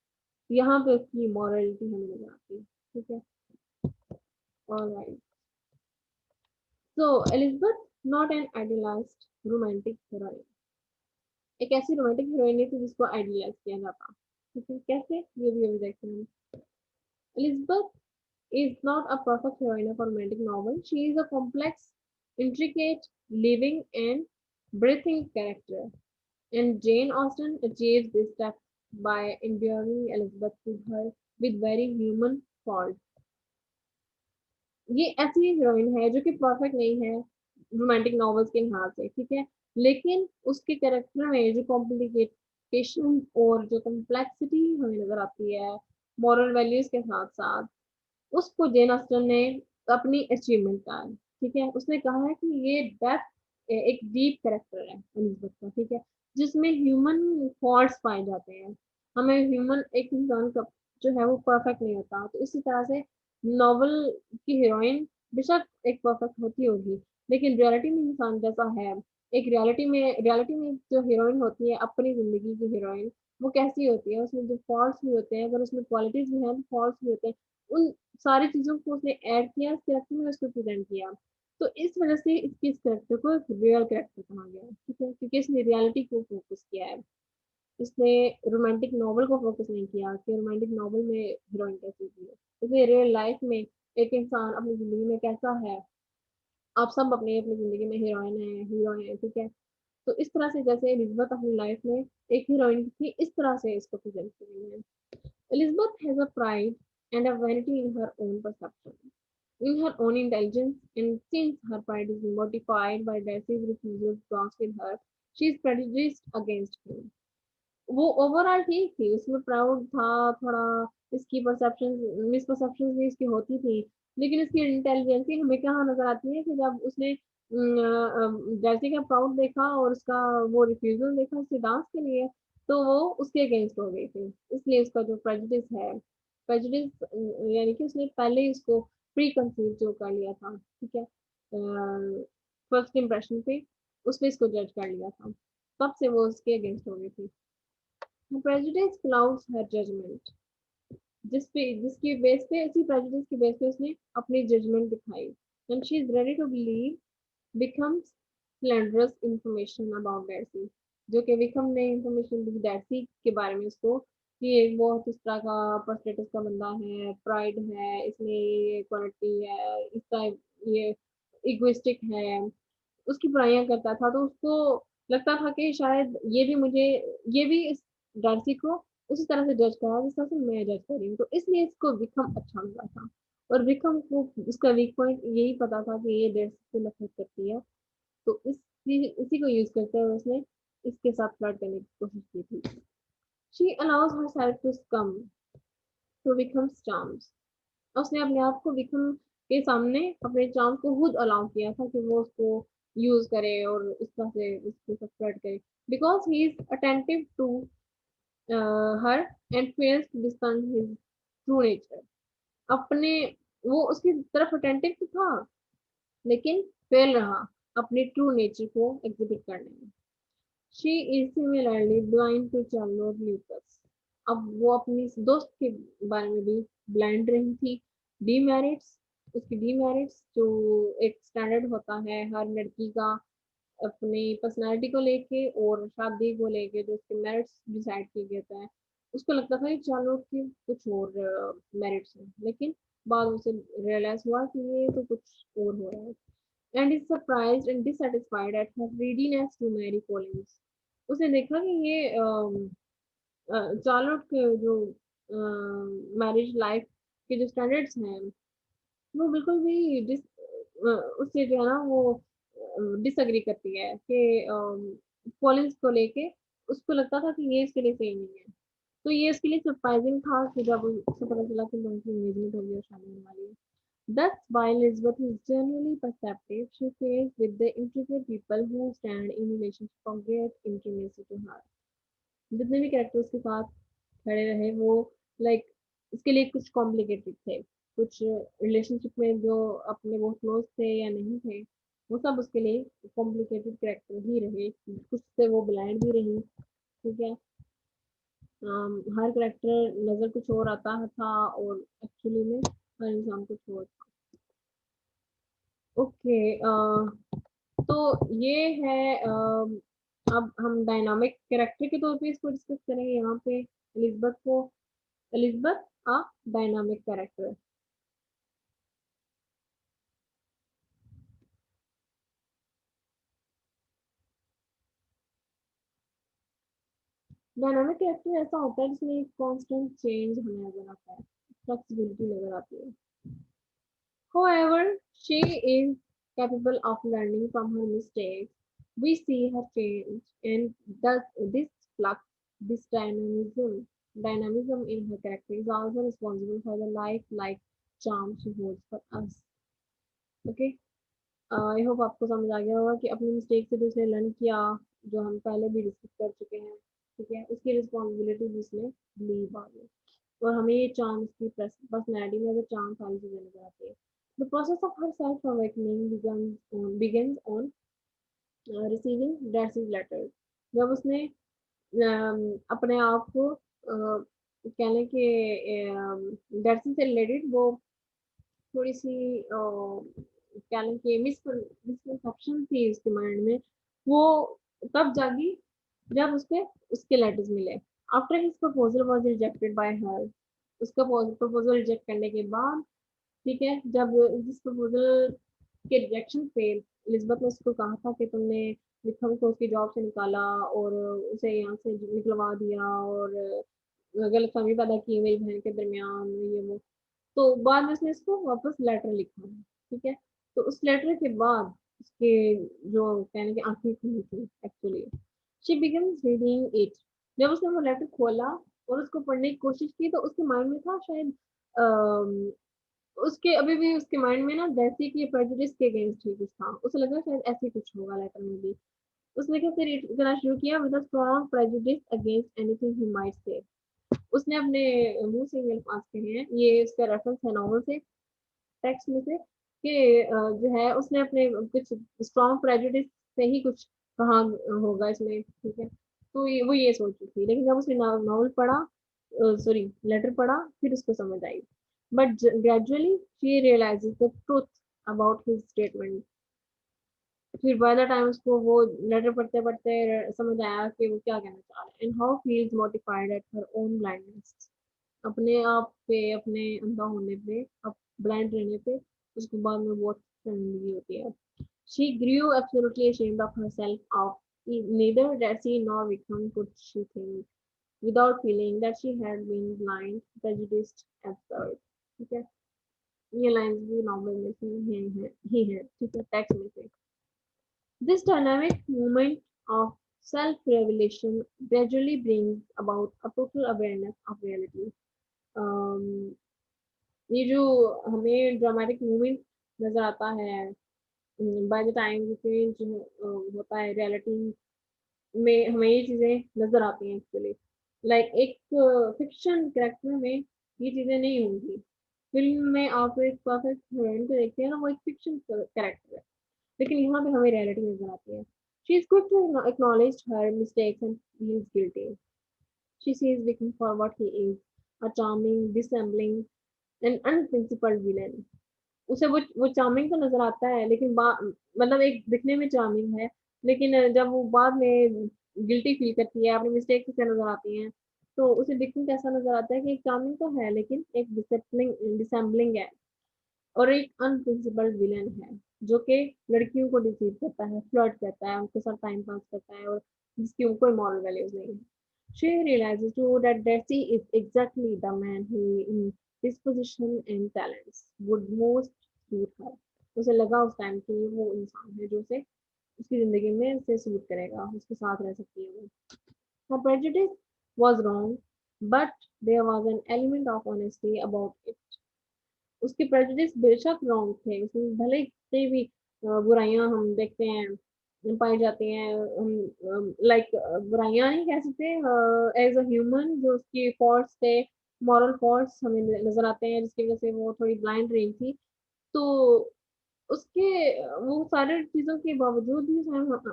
A: यहाँ पे उसकी मॉरलिटी हमें नजर आती है, ठीक है। Alright, so Elizabeth not an idealised romantic heroine. एक ऐसी रोमांटिक हीरोइन नहीं थी जिसको आइडियलाइज किया जाता, ठीक है। कैसे, ये भी अभी देखते हैं। Elizabeth is not a perfect heroine of a romantic novel. She is a complex, intricate, living, and breathing character. And Jane Austen achieves this depth by endearing Elizabeth to her with very human faults. ये ऐसी heroine है जो कि perfect नहीं है romantic novels के लिहाज से, ठीक है। लेकिन उसके कैरेक्टर में जो कॉम्प्लिकेशन और जो कॉम्प्लेक्सिटी हमें नजर आती है मॉरल वैल्यूज के साथ साथ, उसको जेन ऑस्टन ने अपनी अचीवमेंट कहा है, ठीक है। उसने कहा है कि ये डेप्थ एक डीप कैरेक्टर है एलिजबेथ का, ठीक है, जिसमें ह्यूमन फॉल्ट्स पाए जाते हैं। हमें ह्यूमन एक इंसान का जो है वो परफेक्ट नहीं होता, तो इसी तरह से नॉवल की हीरोइन बेशक एक परफेक्ट होती होगी, लेकिन रियलिटी में इंसान जैसा है, एक रियलिटी में जो हीरोइन होती है अपनी जिंदगी की हीरोइन, वो कैसी होती है, उसमें जो फॉल्ट्स भी होते हैं, अगर उसमें क्वालिटीज भी हैं तो फॉल्ट्स भी होते हैं, उन सारी चीजों को उसने ऐड किया, इस कैरेक्टर में उसको प्रेजेंट किया। तो इस वजह से इसकी इस कैरेक्टर को एक रियल कैरेक्टर कहा गया है, ठीक है, क्योंकि इसने रियलिटी को फोकस किया है। इसने रोमांटिक नॉवल को फोकस नहीं किया कि रोमांटिक नॉवल में हीरोइन कैसी थी। इसने रियल लाइफ में एक इंसान अपनी जिंदगी में कैसा है, आप सब अपनी अपनी जिंदगी में हीरोइन है, हीरो है, ठीक है। तो इस तरह से जैसे एलिजबेथ अपनी लाइफ में एक हीरोइन थी, इस तरह से इसको प्रेजेंट की गई है। Elizabeth has a pride and a vanity in her own perception, in her own intelligence, and since her pride is mortified by Darcy's refusal to dance with her, she is prejudiced against him. वो overall ठीक थी, उसमें proud था थोड़ा, इसकी perception misperception भी इसकी होती थी, लेकिन इसकी इंटेलिजेंसी हमें कहाँ नजर आती है कि जब उसने जैसे का प्राउड देखा और उसका वो रिफ्यूजल देखा उसके डांस के लिए, तो वो उसके अगेंस्ट हो गई थी। इसलिए उसका जो प्रेजुडिस है, प्रेजुडिस यानी कि उसने पहले ही उसको प्री कंसीव जो कर लिया था, ठीक है, फर्स्ट इम्प्रेशन पे उसने इसको जज कर लिया था, तब से वो उसके अगेंस्ट हो गई थी। प्रेजुडिस क्लाउड्स हर जजमेंट, जिसकी बेस पे इसी प्रेजुडिस की बेस पे उसने अपनी जजमेंट दिखाई, and she is ready to believe becomes slanderous information about Darcy, जो कि विक्रम ने इंफॉर्मेशन दी डैर्सी के बारे में उसको कि ये बहुत इस तरह का अपर स्टेटस का बंदा है, प्राइड है, इसमें ये क्वालिटी है, इसका ये इगोइस्टिक है, उसकी बुराइयां करता था, तो उसको लगता था कि शायद ये भी इस डार्सी को उसी तरह से जज करा जिस तरह से मैं जज कर रही हूँ, तो इसलिए इसको विक्रम अच्छा लगा था। और विक्रम को उसका वीक पॉइंट यही पता था कि ये डार्सी से नफरत करती है, तो इसी को यूज करते हुए उसने इसके साथ फ्लर्ट करने की कोशिश की थी। She allows her self to come to Wickham's charms, उसने अपने आप को विक्रम के सामने अपने चार्म को खुद अलाउ किया था कि वो उसको यूज करे और इस तरह से उसके साथ फ्लर्ट करे, because he is attentive to her and fails to discern his true nature. अपने वो उसकी तरफ अटेंटिव तो था, लेकिन फेल रहा अपने ट्रू नेचर को एग्जिबिट करने में। She is similarly blind to Charlotte Lucas, अब वो अपनी दोस्त के बारे में भी ब्लाइंड रही थी। डीमेरिट्स, उसकी डीमेरिट्स जो एक स्टैंडर्ड होता है हर लड़की का अपनी पर्सनालिटी को लेके और शादी को लेके, जो उसके मेरिट्स डिसाइड किए गए थे, उसको लगता था कि चार्लोट की कुछ और मेरिट्स हैं, लेकिन बाद में उसे रियलाइज हुआ कि ये तो कुछ और हो रहा है, and is surprised and dissatisfied at her readiness to marry Collins. उसने देखा कि ये चार्लोट के जो मैरिज लाइफ के जो स्टैंडर्ड्स हैं वो बिल्कुल भी उससे जो है ना वो डिसएग्री करती है कि कॉलिंस को लेके उसको लगता था कि ये इसके लिए सही नहीं है। तो ये इसके लिए सरप्राइजिंग था कि जब उसको पता चला कि उनकी एंगेजमेंट होगी और शादी होने वाली है। Thus, while Elizabeth is generally perceptive, she fails with the intricate people who stand in relationship of great intimacy to her. जितने भी कैरेक्टर्स के साथ खड़े रहे वो लाइक इसके लिए कुछ कॉम्प्लिकेटेड थे, कुछ रिलेशनशिप में जो अपने वो क्लोज थे या नहीं थे, वो सब उसके लिए कॉम्प्लिकेटेड कैरेक्टर ही रहे, कुछ से वो ब्लाइंड भी रही, ठीक है। हर कैरेक्टर नजर कुछ और आता था और एक्चुअली में हर इंसान कुछ और। ओके, तो ये है अब हम डायनामिक कैरेक्टर के तौर पे इसको डिस्कस करेंगे यहाँ पे एलिजबेथ को। Elizabeth a dynamic character. Dynamic character ऐसा होता है जिसमें एक कांस्टेंट चेंज हमें नजर आता है, फ्लेक्सिबिलिटी नजर आती है। However, she is capable of learning from her mistakes. We see her change, and thus this flux, this dynamism in her character is also responsible for the life-like charm she holds for us. Okay, I hope आपको समझ आ गया होगा कि अपनी mistake से जो उसने learn किया, जो हम पहले भी डिस्कस कर चुके हैं, ठीक है, उसकी रिस्पॉन्सिबिलिटीज उसने ली बाद में, और हमें ये चांस की पर्सनैलिटी में अगर चांस सारी चीजें नजर आती है। The process of her self awakening begins on receiving Darcy's letter। जब उसने अपने आप को कह लें कि डर्सी से रिलेटेड वो थोड़ी सी क्या लें कि मिसकंसेप्शन थी उसके माइंड में, वो तब जागी जब उसके उसके लेटर्स मिले। After his proposal was rejected by हर, उसका प्रपोजल रिजेक्ट करने के बाद, ठीक है, जब जिस प्रपोजल के रिजेक्शन पे एलिजाबेथ ने उसको कहा था कि तुमने विक्रम को उसकी जॉब से निकाला और उसे यहाँ से निकलवा दिया और गलतफहमी पैदा की मेरी बहन के दरमियान, ये वो, तो बाद में उसने इसको वापस लेटर लिखा, ठीक है। तो उस लेटर के बाद उसके जो कहने की आंखें खुली थी actually, she begins reading it. जब उसने वो लेटर खोला और उसको पढ़ने की कोशिश की तो उसके माइंड में था शायद उसके अभी भी उसके माइंड में ना जैसे कि प्रेजुडिस के अगेंस्ट ही कुछ था, उसे लगा शायद ऐसे कुछ होगा लेटर में भी। उसने कैसे रीड करना शुरू किया, with a strong prejudice against anything he might say. उसने अपने मुंह से ये अल्फाज कहे हैं, ये उसका रेफरेंस है नॉवल से, टेक्स्ट में से, कि जो है उसने अपने कुछ स्ट्रॉन्ग प्रेजुडिस से ही कुछ कहा होगा इसमें, ठीक है। तो वो ये सोच रही थी, लेकिन जब उसने नॉवल पढ़ा, सॉरी लेटर पढ़ा, फिर उसको समझ आई। But gradually she realises the truth about his statement. फिर बाय द टाइम उसको वो लेटर पढ़ते पढ़ते समझ आया कि वो क्या कहना चाह रहा है, and how feels mortified at her own blindness. अपने आप पे, अपने अंधा होने पे, अब ब्लाइंड रहने पे उसको बाद में बहुत शर्मिंदगी होती है। She grew absolutely ashamed of herself, of neither Darcy nor Wickham could she think without feeling that she had been blind, prejudiced, absurd। ठीक है, ये लाइंस भी नॉवल में से ही है, ठीक है, टेक्स्ट में से। This dynamic movement of self-revelation gradually brings about a total awareness of reality। um, ये जो हमें ड्रामेटिक मूवमेंट नजर आता है बाय द टाइम चेंज होता है रियलिटी में, हमें ये चीजें नजर आती हैं एक्चुअली। लाइक एक फिक्शन कैरेक्टर में ये चीजें नहीं होंगी। फिल्म में आप एक परफेक्ट हीरोइन को देखते हैं ना, वो एक फिक्शन कैरेक्टर है, लेकिन यहाँ पे हमें रियलिटी नजर आती है। She is quick to acknowledge her mistakes and feels guilty. She sees Vicky for what he is, a charming, dissembling and unprincipled villain। उसे वो चार्मिंग तो नजर आता है, लेकिन मतलब एक दिखने में चार्मिंग है, लेकिन जब वो बाद में गिल्टी फील करती है, अपनी मिस्टेक से नजर आती है, तो उसे दिखने कैसा नजर आता है कि एक चार्मिंग तो है लेकिन एक डिसेंबलिंग है, और एक अनप्रिंसिपल्ड विलन है, जो कि लड़कियों को डिसीव करता है, फ्लर्ट करता है, उनके साथ टाइम पास करता है, और जिसकी कोई मॉरल वैल्यूज नहीं है। She realizes too that Darcy is exactly the man who, in disposition and talents, would most suit her। उसे लगा उस टाइम कि वो इंसान है जो उसे उसकी जिंदगी में उसे सूट करेगा, उसके साथ रह सकती है वो। Her prejudice was wrong, but there was an element of honesty about it। उसके प्रेजुडिस बेशक रॉन्ग थे, उसमें भले ही कितनी भी बुराइयां हम देखते हैं पाई जाती हैं, हम लाइक बुराइयां नहीं कह सकते, एज अ ह्यूमन जो उसकी फॉल्ट्स थे, मॉरल फॉल्ट्स हमें नजर आते हैं, जिसकी वजह से वो थोड़ी ब्लाइंड रही थी। तो उसके वो सारे चीजों के बावजूद भी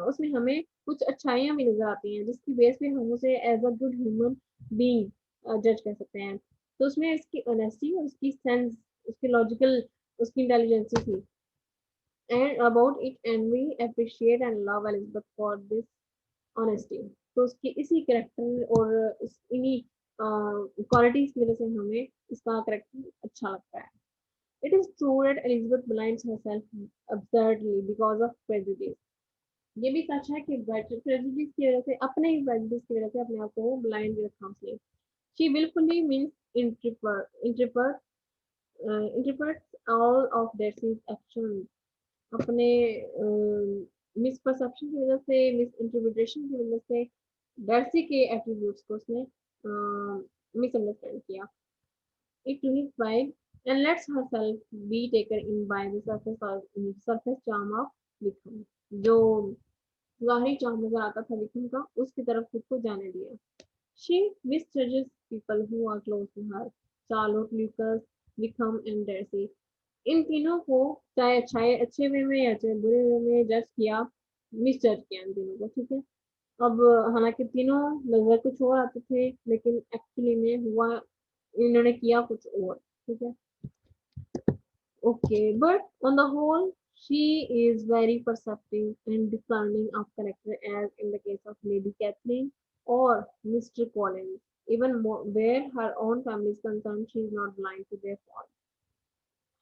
A: उसमें हमें कुछ अच्छाइयां भी नजर आती हैं, जिसकी बेस पे हम उसे as a good human being जज कर सकते हैं। तो उसमें इसकी ऑनेस्टी और उसकी सेंस, उसकी लॉजिकल, उसकी इंटेलिजेंसी थी। And about it and we appreciate and love Elizabeth for this honesty. तो उसकी इसी करेक्टर और इन्हीं क्वालिटीज की वजह से हमें इसका करेक्टर अच्छा लगता है। It is true that Elizabeth blinds herself absurdly because of prejudice। ये भी सच है कि prejudice की वजह से, अपने ही prejudice की वजह से अपने आप को blind रखा उसने। She willfully interprets all of Darcy's actions। अपने मिसपरसेप्शन की वजह से, मिस इंटरप्रिटेशन की वजह से डार्सी के एट्रीब्यूट्स को उसने मिसअंडरस्टैंड किया। It lives by and lets herself be taken in by the surface charm of Wickham। जो ज़ाहिरी चाँद नज़र आता था विक्रम का, उसकी तरफ खुद को जाने दिया। She misjudges people who are close to her. Charlotte, Lucas, Wickham and Darcy. इन तीनों को चाहे अच्छे वे में या चाहे बुरे वे में जज किया, मिसजज किया इन तीनों को, ठीक है। अब हालांकि तीनों नजर कुछ और आते थे, लेकिन एक्चुअली में हुआ, इन्होंने किया कुछ और, ठीक है। Okay, but on the whole, she is very perceptive and discerning of character, as in the case of Lady Catherine or Mr. Collins. Even more, where her own family is concerned, she is not blind to their faults.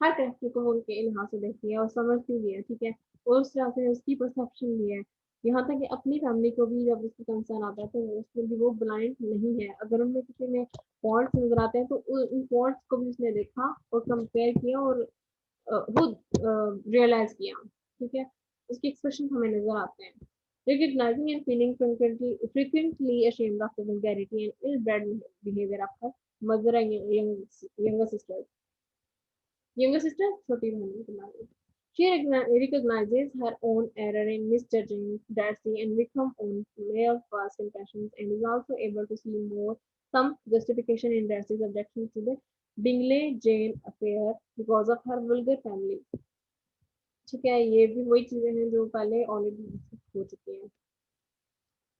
A: Her character को वो उनके लिहाज से देखती है और समझती भी है, ठीक है। और उस तरह से उसकी परसेप्शन भी है। यहाँ तक कि अपनी फैमिली को भी जब उसकी कंसर्न आता है तो उसमें भी वो ब्लाइंड नहीं है। अगर उनमें किसी में फॉल्ट नजर आते हैं तो उन फॉल्ट को भी उसने देखा और कंपेयर किया और खुद रियलाइज किया, ठीक है। उसके एक्सप्रेशन हमें नजर आते हैं। Recognizing and feeling frequently ashamed of the vulgarity and ill-bred behavior of her mother and younger sisters. Younger sister, छोटी बहन के बारे में. She recognizes her own error in misjudging Darcy and Wickham on male first impressions and is also able to see some justification in Darcy's objections to the Bingley-Jane affair because of her vulgar family. ठीक है, ये भी वही चीजें हैं जो पहले already discuss हो चुकी हैं.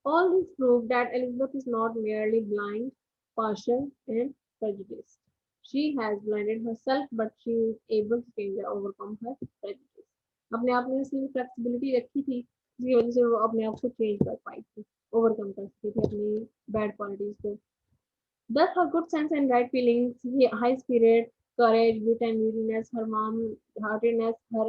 A: All this prove that Elizabeth is not merely blind, partial, and prejudiced. She has blinded herself, but she is able to change and overcome her prejudice. अपने आप में उसने फ्लेक्सिबिलिटी रखी थी, जिसकी वजह से वो अपने आप को चेंज कर पाई थी, ओवरकम कर सकती थी अपनी बैड क्वालिटीज को. Thus, her good sense and right feelings, high spirit, courage, wit and weariness, her warm-heartedness, her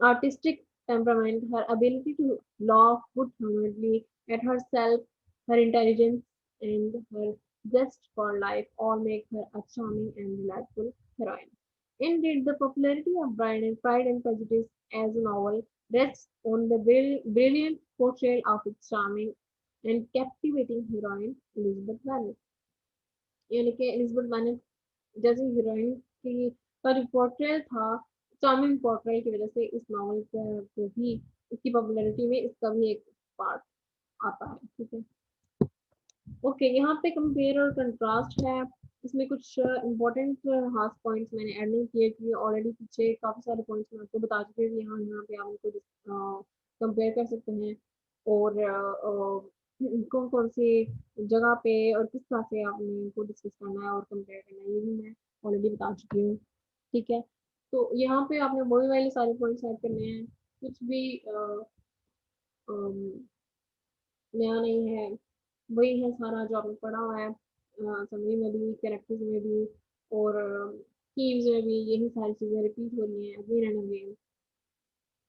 A: artistic temperament, her ability to laugh good-humoredly at herself, her intelligence, and her zest for life all make her a charming and delightful heroine. Indeed, the popularity of Pride and Prejudice as a novel rests on the brilliant portrayal of its charming and captivating heroine, Elizabeth Bennet. यानी कि Elizabeth Bennet जैसे heroine की का जो portrayal था, charming portrayal की वजह से इस नॉवल को भी, इसकी पॉपुलैरिटी में इसका भी एक पार्ट आता है, ठीक है। ओके, यहाँ पे कंपेयर और कंट्रास्ट है। इसमें कुछ इंपॉर्टेंट खास पॉइंट्स मैंने ऐड नहीं किए क्योंकि ऑलरेडी पीछे काफ़ी सारे पॉइंट्स मैं आपको बता चुकी हूँ। यहाँ पे आप इनको कंपेयर कर सकते हैं और कौन कौन सी जगह पे और किस तरह से आपने इनको डिस्कस करना है और कंपेयर करना है, ये भी मैं ऑलरेडी बता चुकी हूँ, ठीक है। तो यहाँ पे आपने वही वाले सारे पॉइंट्स ऐड करने हैं, कुछ भी नया नहीं है, वही है सारा जो आपने पढ़ा हुआ है, समरी में भी, कैरेक्टर्स में भी और थीम्स में भी यही सारी चीज़ें रिपीट हो रही हैं again and again.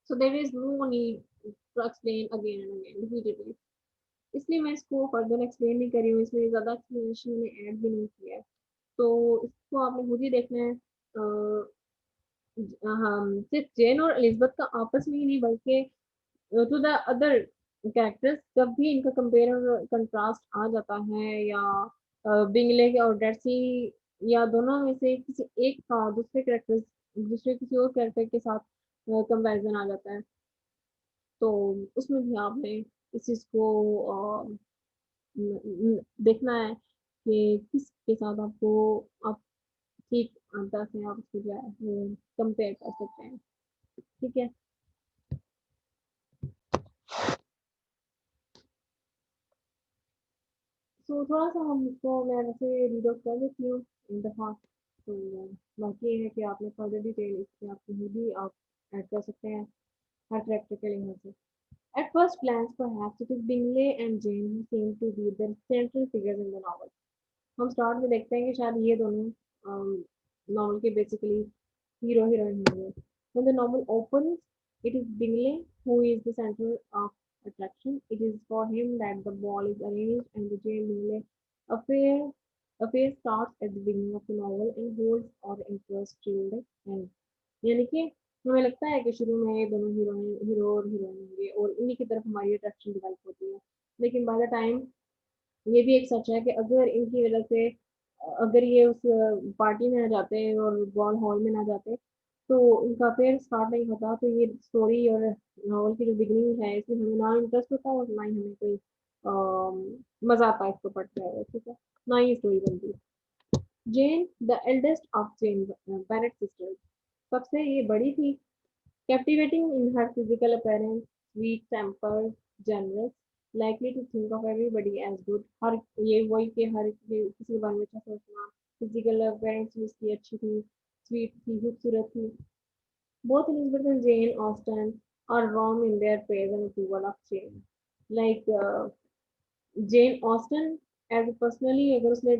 A: So there is no need to explain again and again repeatedly. इसलिए मैं इसको फर्दर एक्सप्लेन नहीं कर रही हूँ, इसमें ज़्यादा एक्सप्लेनेशन मैंने ऐड भी नहीं किया है. तो इसको आपने खुद ही देखना है. हम सिर्फ जेन और एलिजबेथ का आपस में ही नहीं बल्कि टू द अदर कैरेक्टर्स जब भी इनका कंपेयर और कंट्रास्ट आ जाता है या बिंगले और डर्सी या दोनों में से किसी एक का दूसरे किसी और कैरेक्टर के साथ कंपैरिजन आ जाता है, तो उसमें भी आपने इस चीज़ को देखना है कि किसके साथ आपको आप ठीक तरह से आप उसको जो है वो कंपेयर कर सकते हैं, ठीक है। तो थोड़ा सा हम इसको मैं वैसे रीड आउट कर लेती हूँ एक दफ़ा, तो बाकी ये है कि आपने फर्दर डिटेल इसमें आप कहीं भी आप ऐड कर सकते हैं हर कैरेक्टर के लिहाज से. At first glance, perhaps it is Bingley and Jane who seem to be the central figures in the novel. हम स्टार्ट में देखते हैं कि शायद ये दोनों नॉवल के बेसिकली हीरो हीरोइन होंगे. When the novel opens, it is Bingley who is the center of attraction. It is for him that the ball is arranged and the Jane Bingley affair affair starts at the beginning of the novel and holds our interest till the end. यानी कि हमें लगता है कि शुरू में ये दोनों हीरो और हीरोइन होंगे और इन्हीं की तरफ हमारी अट्रैक्शन डेवलप होती है, लेकिन बाय द टाइम ये भी एक सच है कि अगर इनकी वजह से अगर ये उस पार्टी में ना जाते और बॉल हॉल में ना जाते तो इनका अफेयर स्टार्ट नहीं होता, तो ये स्टोरी और नॉवल की जो बिगनिंग है इसमें हमें ना इंटरेस्ट होता है और ना ही हमें कोई मजा आता है इसको पढ़ते हुए, ठीक है, ना ही स्टोरी बनती। Jane the eldest of Jane Bennet sisters, सबसे ये बड़ी थी, captivating in her physical appearance, sweet tempered, generous, likely to think of everybody as good, हर ये वही के हर किसी के बारे में अच्छा सोचना, फिजिकल अपीयरेंस भी इसकी अच्छी थी, स्वीट थी, खूबसूरत थी। Both Elizabeth and Jane Austen are warm in their praise and approval of Jane. Like Jane Austen as personally अगर उसने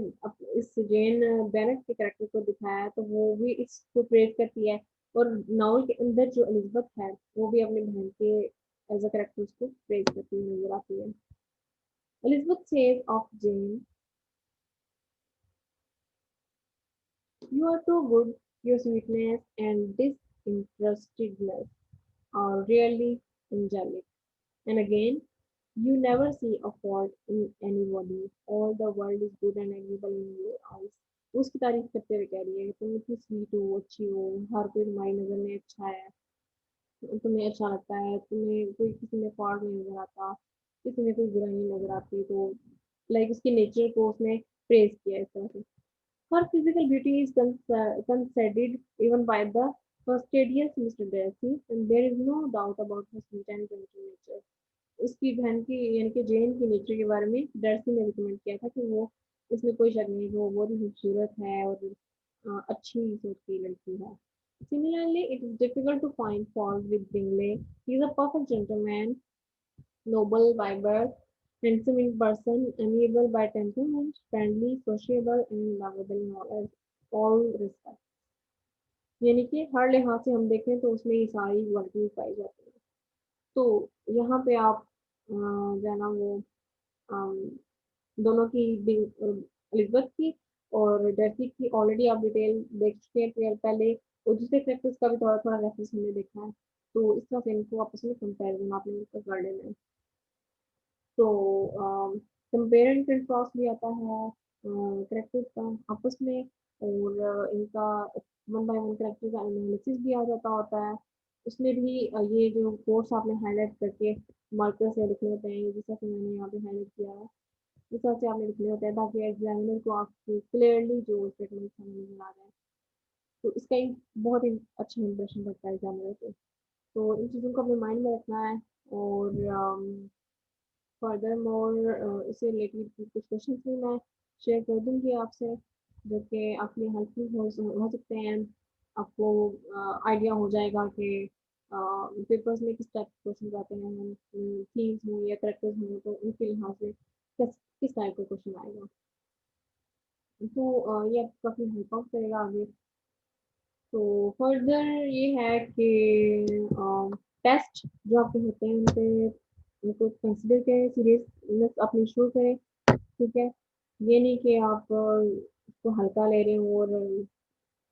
A: इस जेन बेनेट के कैरेक्टर को दिखाया है तो वो भी इसको प्रेज करती है, और नावल के अंदर जो एलिजाबेथ है वो भी अपनी बहन के एज अ कैरेक्टर उसको प्रेज करती हुई नजर आती है। Elizabeth says of Jane, you are too good, your sweetness and disinterestedness are really angelic. And again, you never see a fault in anybody. All the world is good and agreeable in your eyes. उसकी तारीफ करते हुए कह रही है कि तुम इतनी स्वीट हो, अच्छी हो, हर कोई तुम्हारी नजर में अच्छा है, तुम्हें अच्छा लगता है, तुम्हें कोई किसी में फॉल्ट नहीं नजर आता, किसी में कोई बुराई नहीं नजर आती। तो लाइक उसके नेचर को उसने प्रेज किया इस तरह से। Her physical beauty is conceded even by the fastidious Mr. Darcy, and there is no doubt about her sweet and gentle nature. उसकी बहन की यानी कि जेन की नेचर के बारे में डर्सी ने रिकमेंड किया था कि वो, इसमें कोई शक नहीं कि वो बहुत ही खूबसूरत है और अच्छी सोच की लड़की है। Similarly, it is difficult to find fault with Bingley. He is a perfect gentleman, noble by birth, handsome in person, amiable by temperament, friendly, sociable, and lovable in all respects. यानी कि हर लिहाज से हम देखें तो उसमें ये सारी क्वालिटीज पाई जाती है। तो यहाँ पे आप जो है ना वो अम, दोनों की एलिजबेथ की और डर्सी की ऑलरेडी आप डिटेल देख चुके हैं पहले, और दूसरे करेक्टर्स का भी थोड़ा थोड़ा रेफरेंस हमने देखा है। तो इस तरह से इनको आपस में कंपेरिजन आपने इसका कर लेना है। तो कंपेयर एंड कंट्रास्ट भी आता है करेक्टर्स का आपस में, और इनका वन बाय वन करेक्टर का एनालिसिस भी आ जाता होता है। उसमें भी ये जो कोर्स आपने हाईलाइट करके मार्कर से लिखने होते हैं, जैसा कि मैंने यहाँ पे हाईलाइट किया है, इस तरह से आपने लिखने होते हैं ताकि एग्जामिनर को आपकी क्लियरली जो स्टेटमेंट समझ में आ जाए। तो इसका एक बहुत ही अच्छा इंप्रेशन पड़ता है एग्जामिनर को। तो इन चीज़ों को अपने माइंड में रखना है। और फर्दर मोर इससे रिलेटेड कुछ क्वेश्चन भी मैं शेयर कर दूंगी आपसे, जो कि आपके लिए हेल्पफुल हो सकते हैं। आपको आइडिया हो जाएगा कि पेपर्स में किस टाइप के क्वेश्चन आते हैं, थीम्स हों या करेक्टर्स हों, तो उनके लिहाज से किस टाइप का क्वेश्चन आएगा। तो ये आपको काफ़ी हेल्प आउट करेगा आगे। तो फर्दर ये है कि टेस्ट जो आपके होते हैं उन पे उनको कंसिडर करें, सीरियसनेस अपनी शो करें, ठीक है। ये नहीं कि आप उसको हल्का ले रहे हो और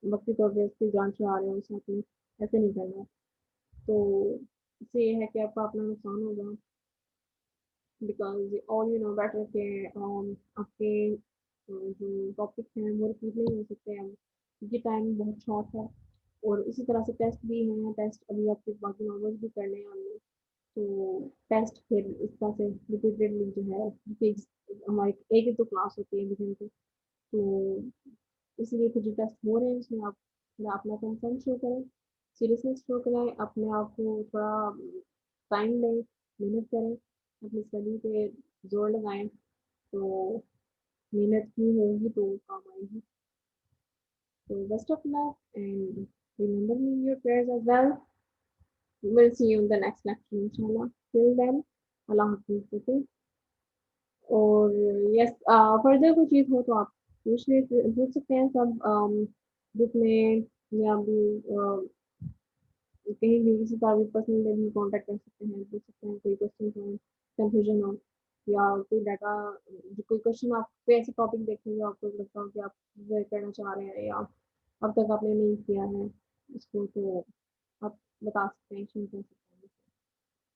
A: वक्ती तौर पे उसकी जान छुड़ा रहे हो साथ में, ऐसे नहीं करना। तो इससे ये है कि आपका अपना नुकसान होगा, because all you know better के आपके जो टॉपिक हैं वो रिपीट नहीं हो सकते हैं, क्योंकि टाइम बहुत शॉर्ट है। और इसी तरह से टेस्ट भी हैं, टेस्ट अभी आपके बाकी नॉवेल्स भी करने हैं हमने। तो टेस्ट फिर इस तरह से रिपीटेडली जो है, क्योंकि हमारी एक ही तो क्लास होती है विजन की, तो इसलिए फिर जो टेस्ट हो रहे हैं उसमें आप थोड़ा अपना कंसर्न शो करें, सीरियसनेस शो करें, अपने आप को थोड़ा टाइम दें, मेहनत करें, अपनी स्टडी पे जोर लगाएं। तो मेहनत की होगी तो काम आएगी। तो best of luck and remember me in your prayers as well. We'll see you in the next lecture, inshallah. Till then, Allah Hafiz. Okay. और यस, फर्दर कोई चीज़ हो तो आप पूछ सकते हैं सब ग्रुप में, या भी कहीं भी किसी का भी पर्सनली भी कांटेक्ट कर सकते हैं, पूछ सकते हैं कोई क्वेश्चन हो, कंफ्यूजन हो, या कोई डाटा, जो कोई क्वेश्चन आप कोई ऐसे टॉपिक देखेंगे आपको लगता हो कि आप क्लियर करना चाह रहे हैं या अब तक आपने नहीं किया है इसको, तो आप बता सकते हैं, शेयर कर सकते हैं,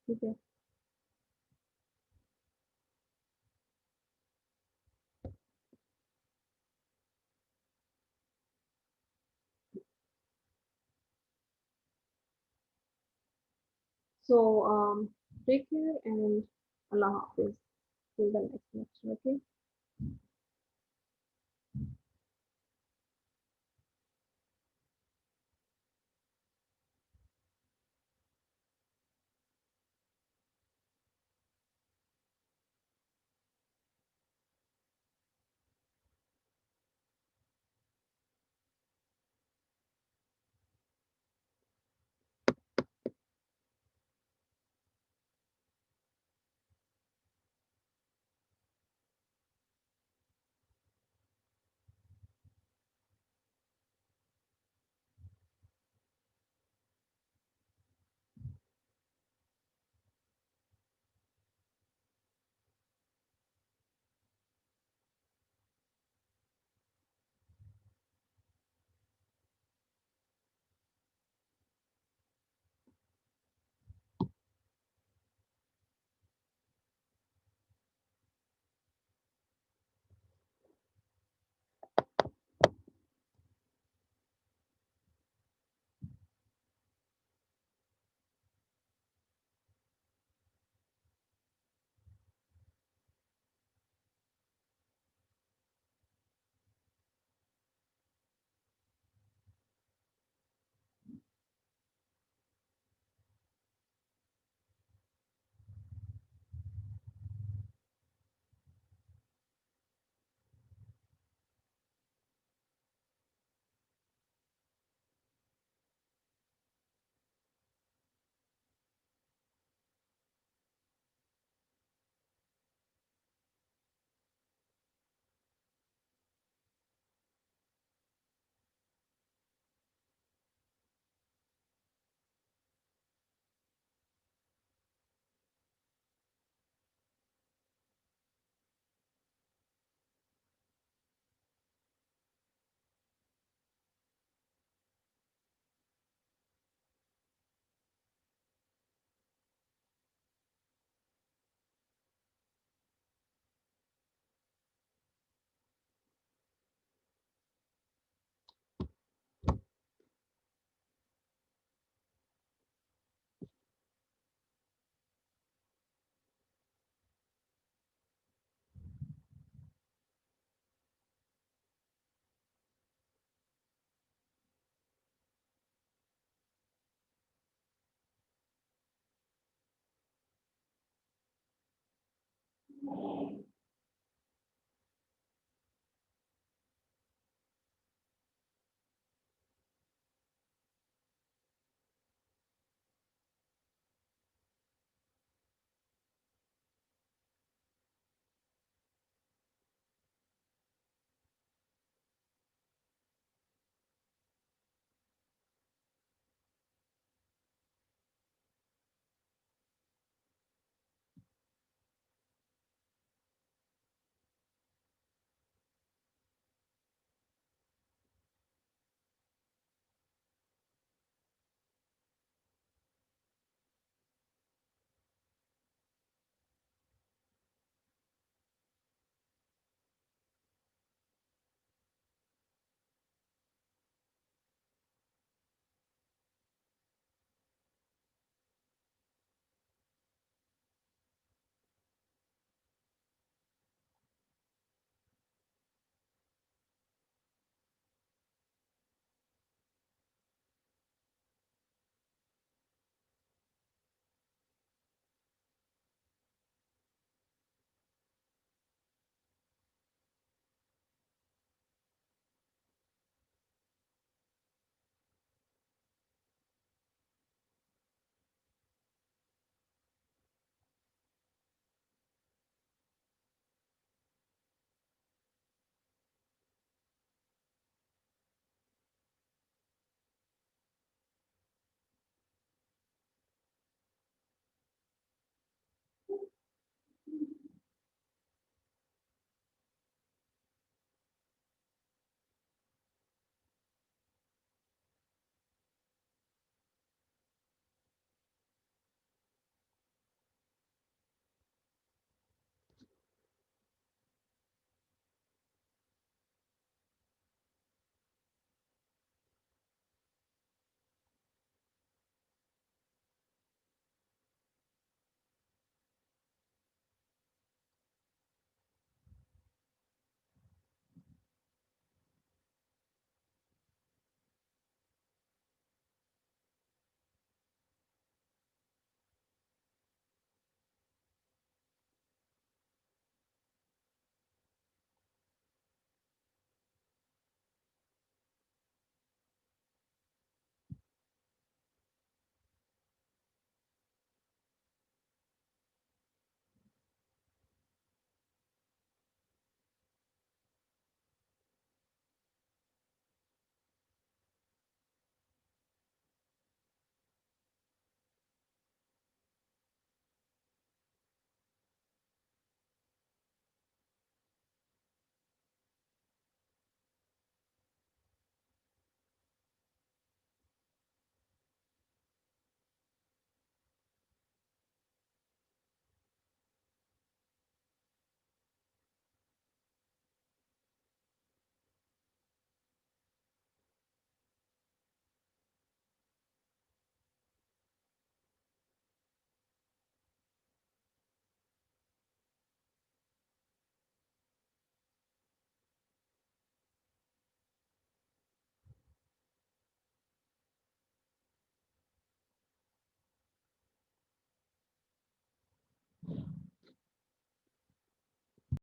A: ठीक है। So take care and Allah Hafiz. Till the next lecture. Okay.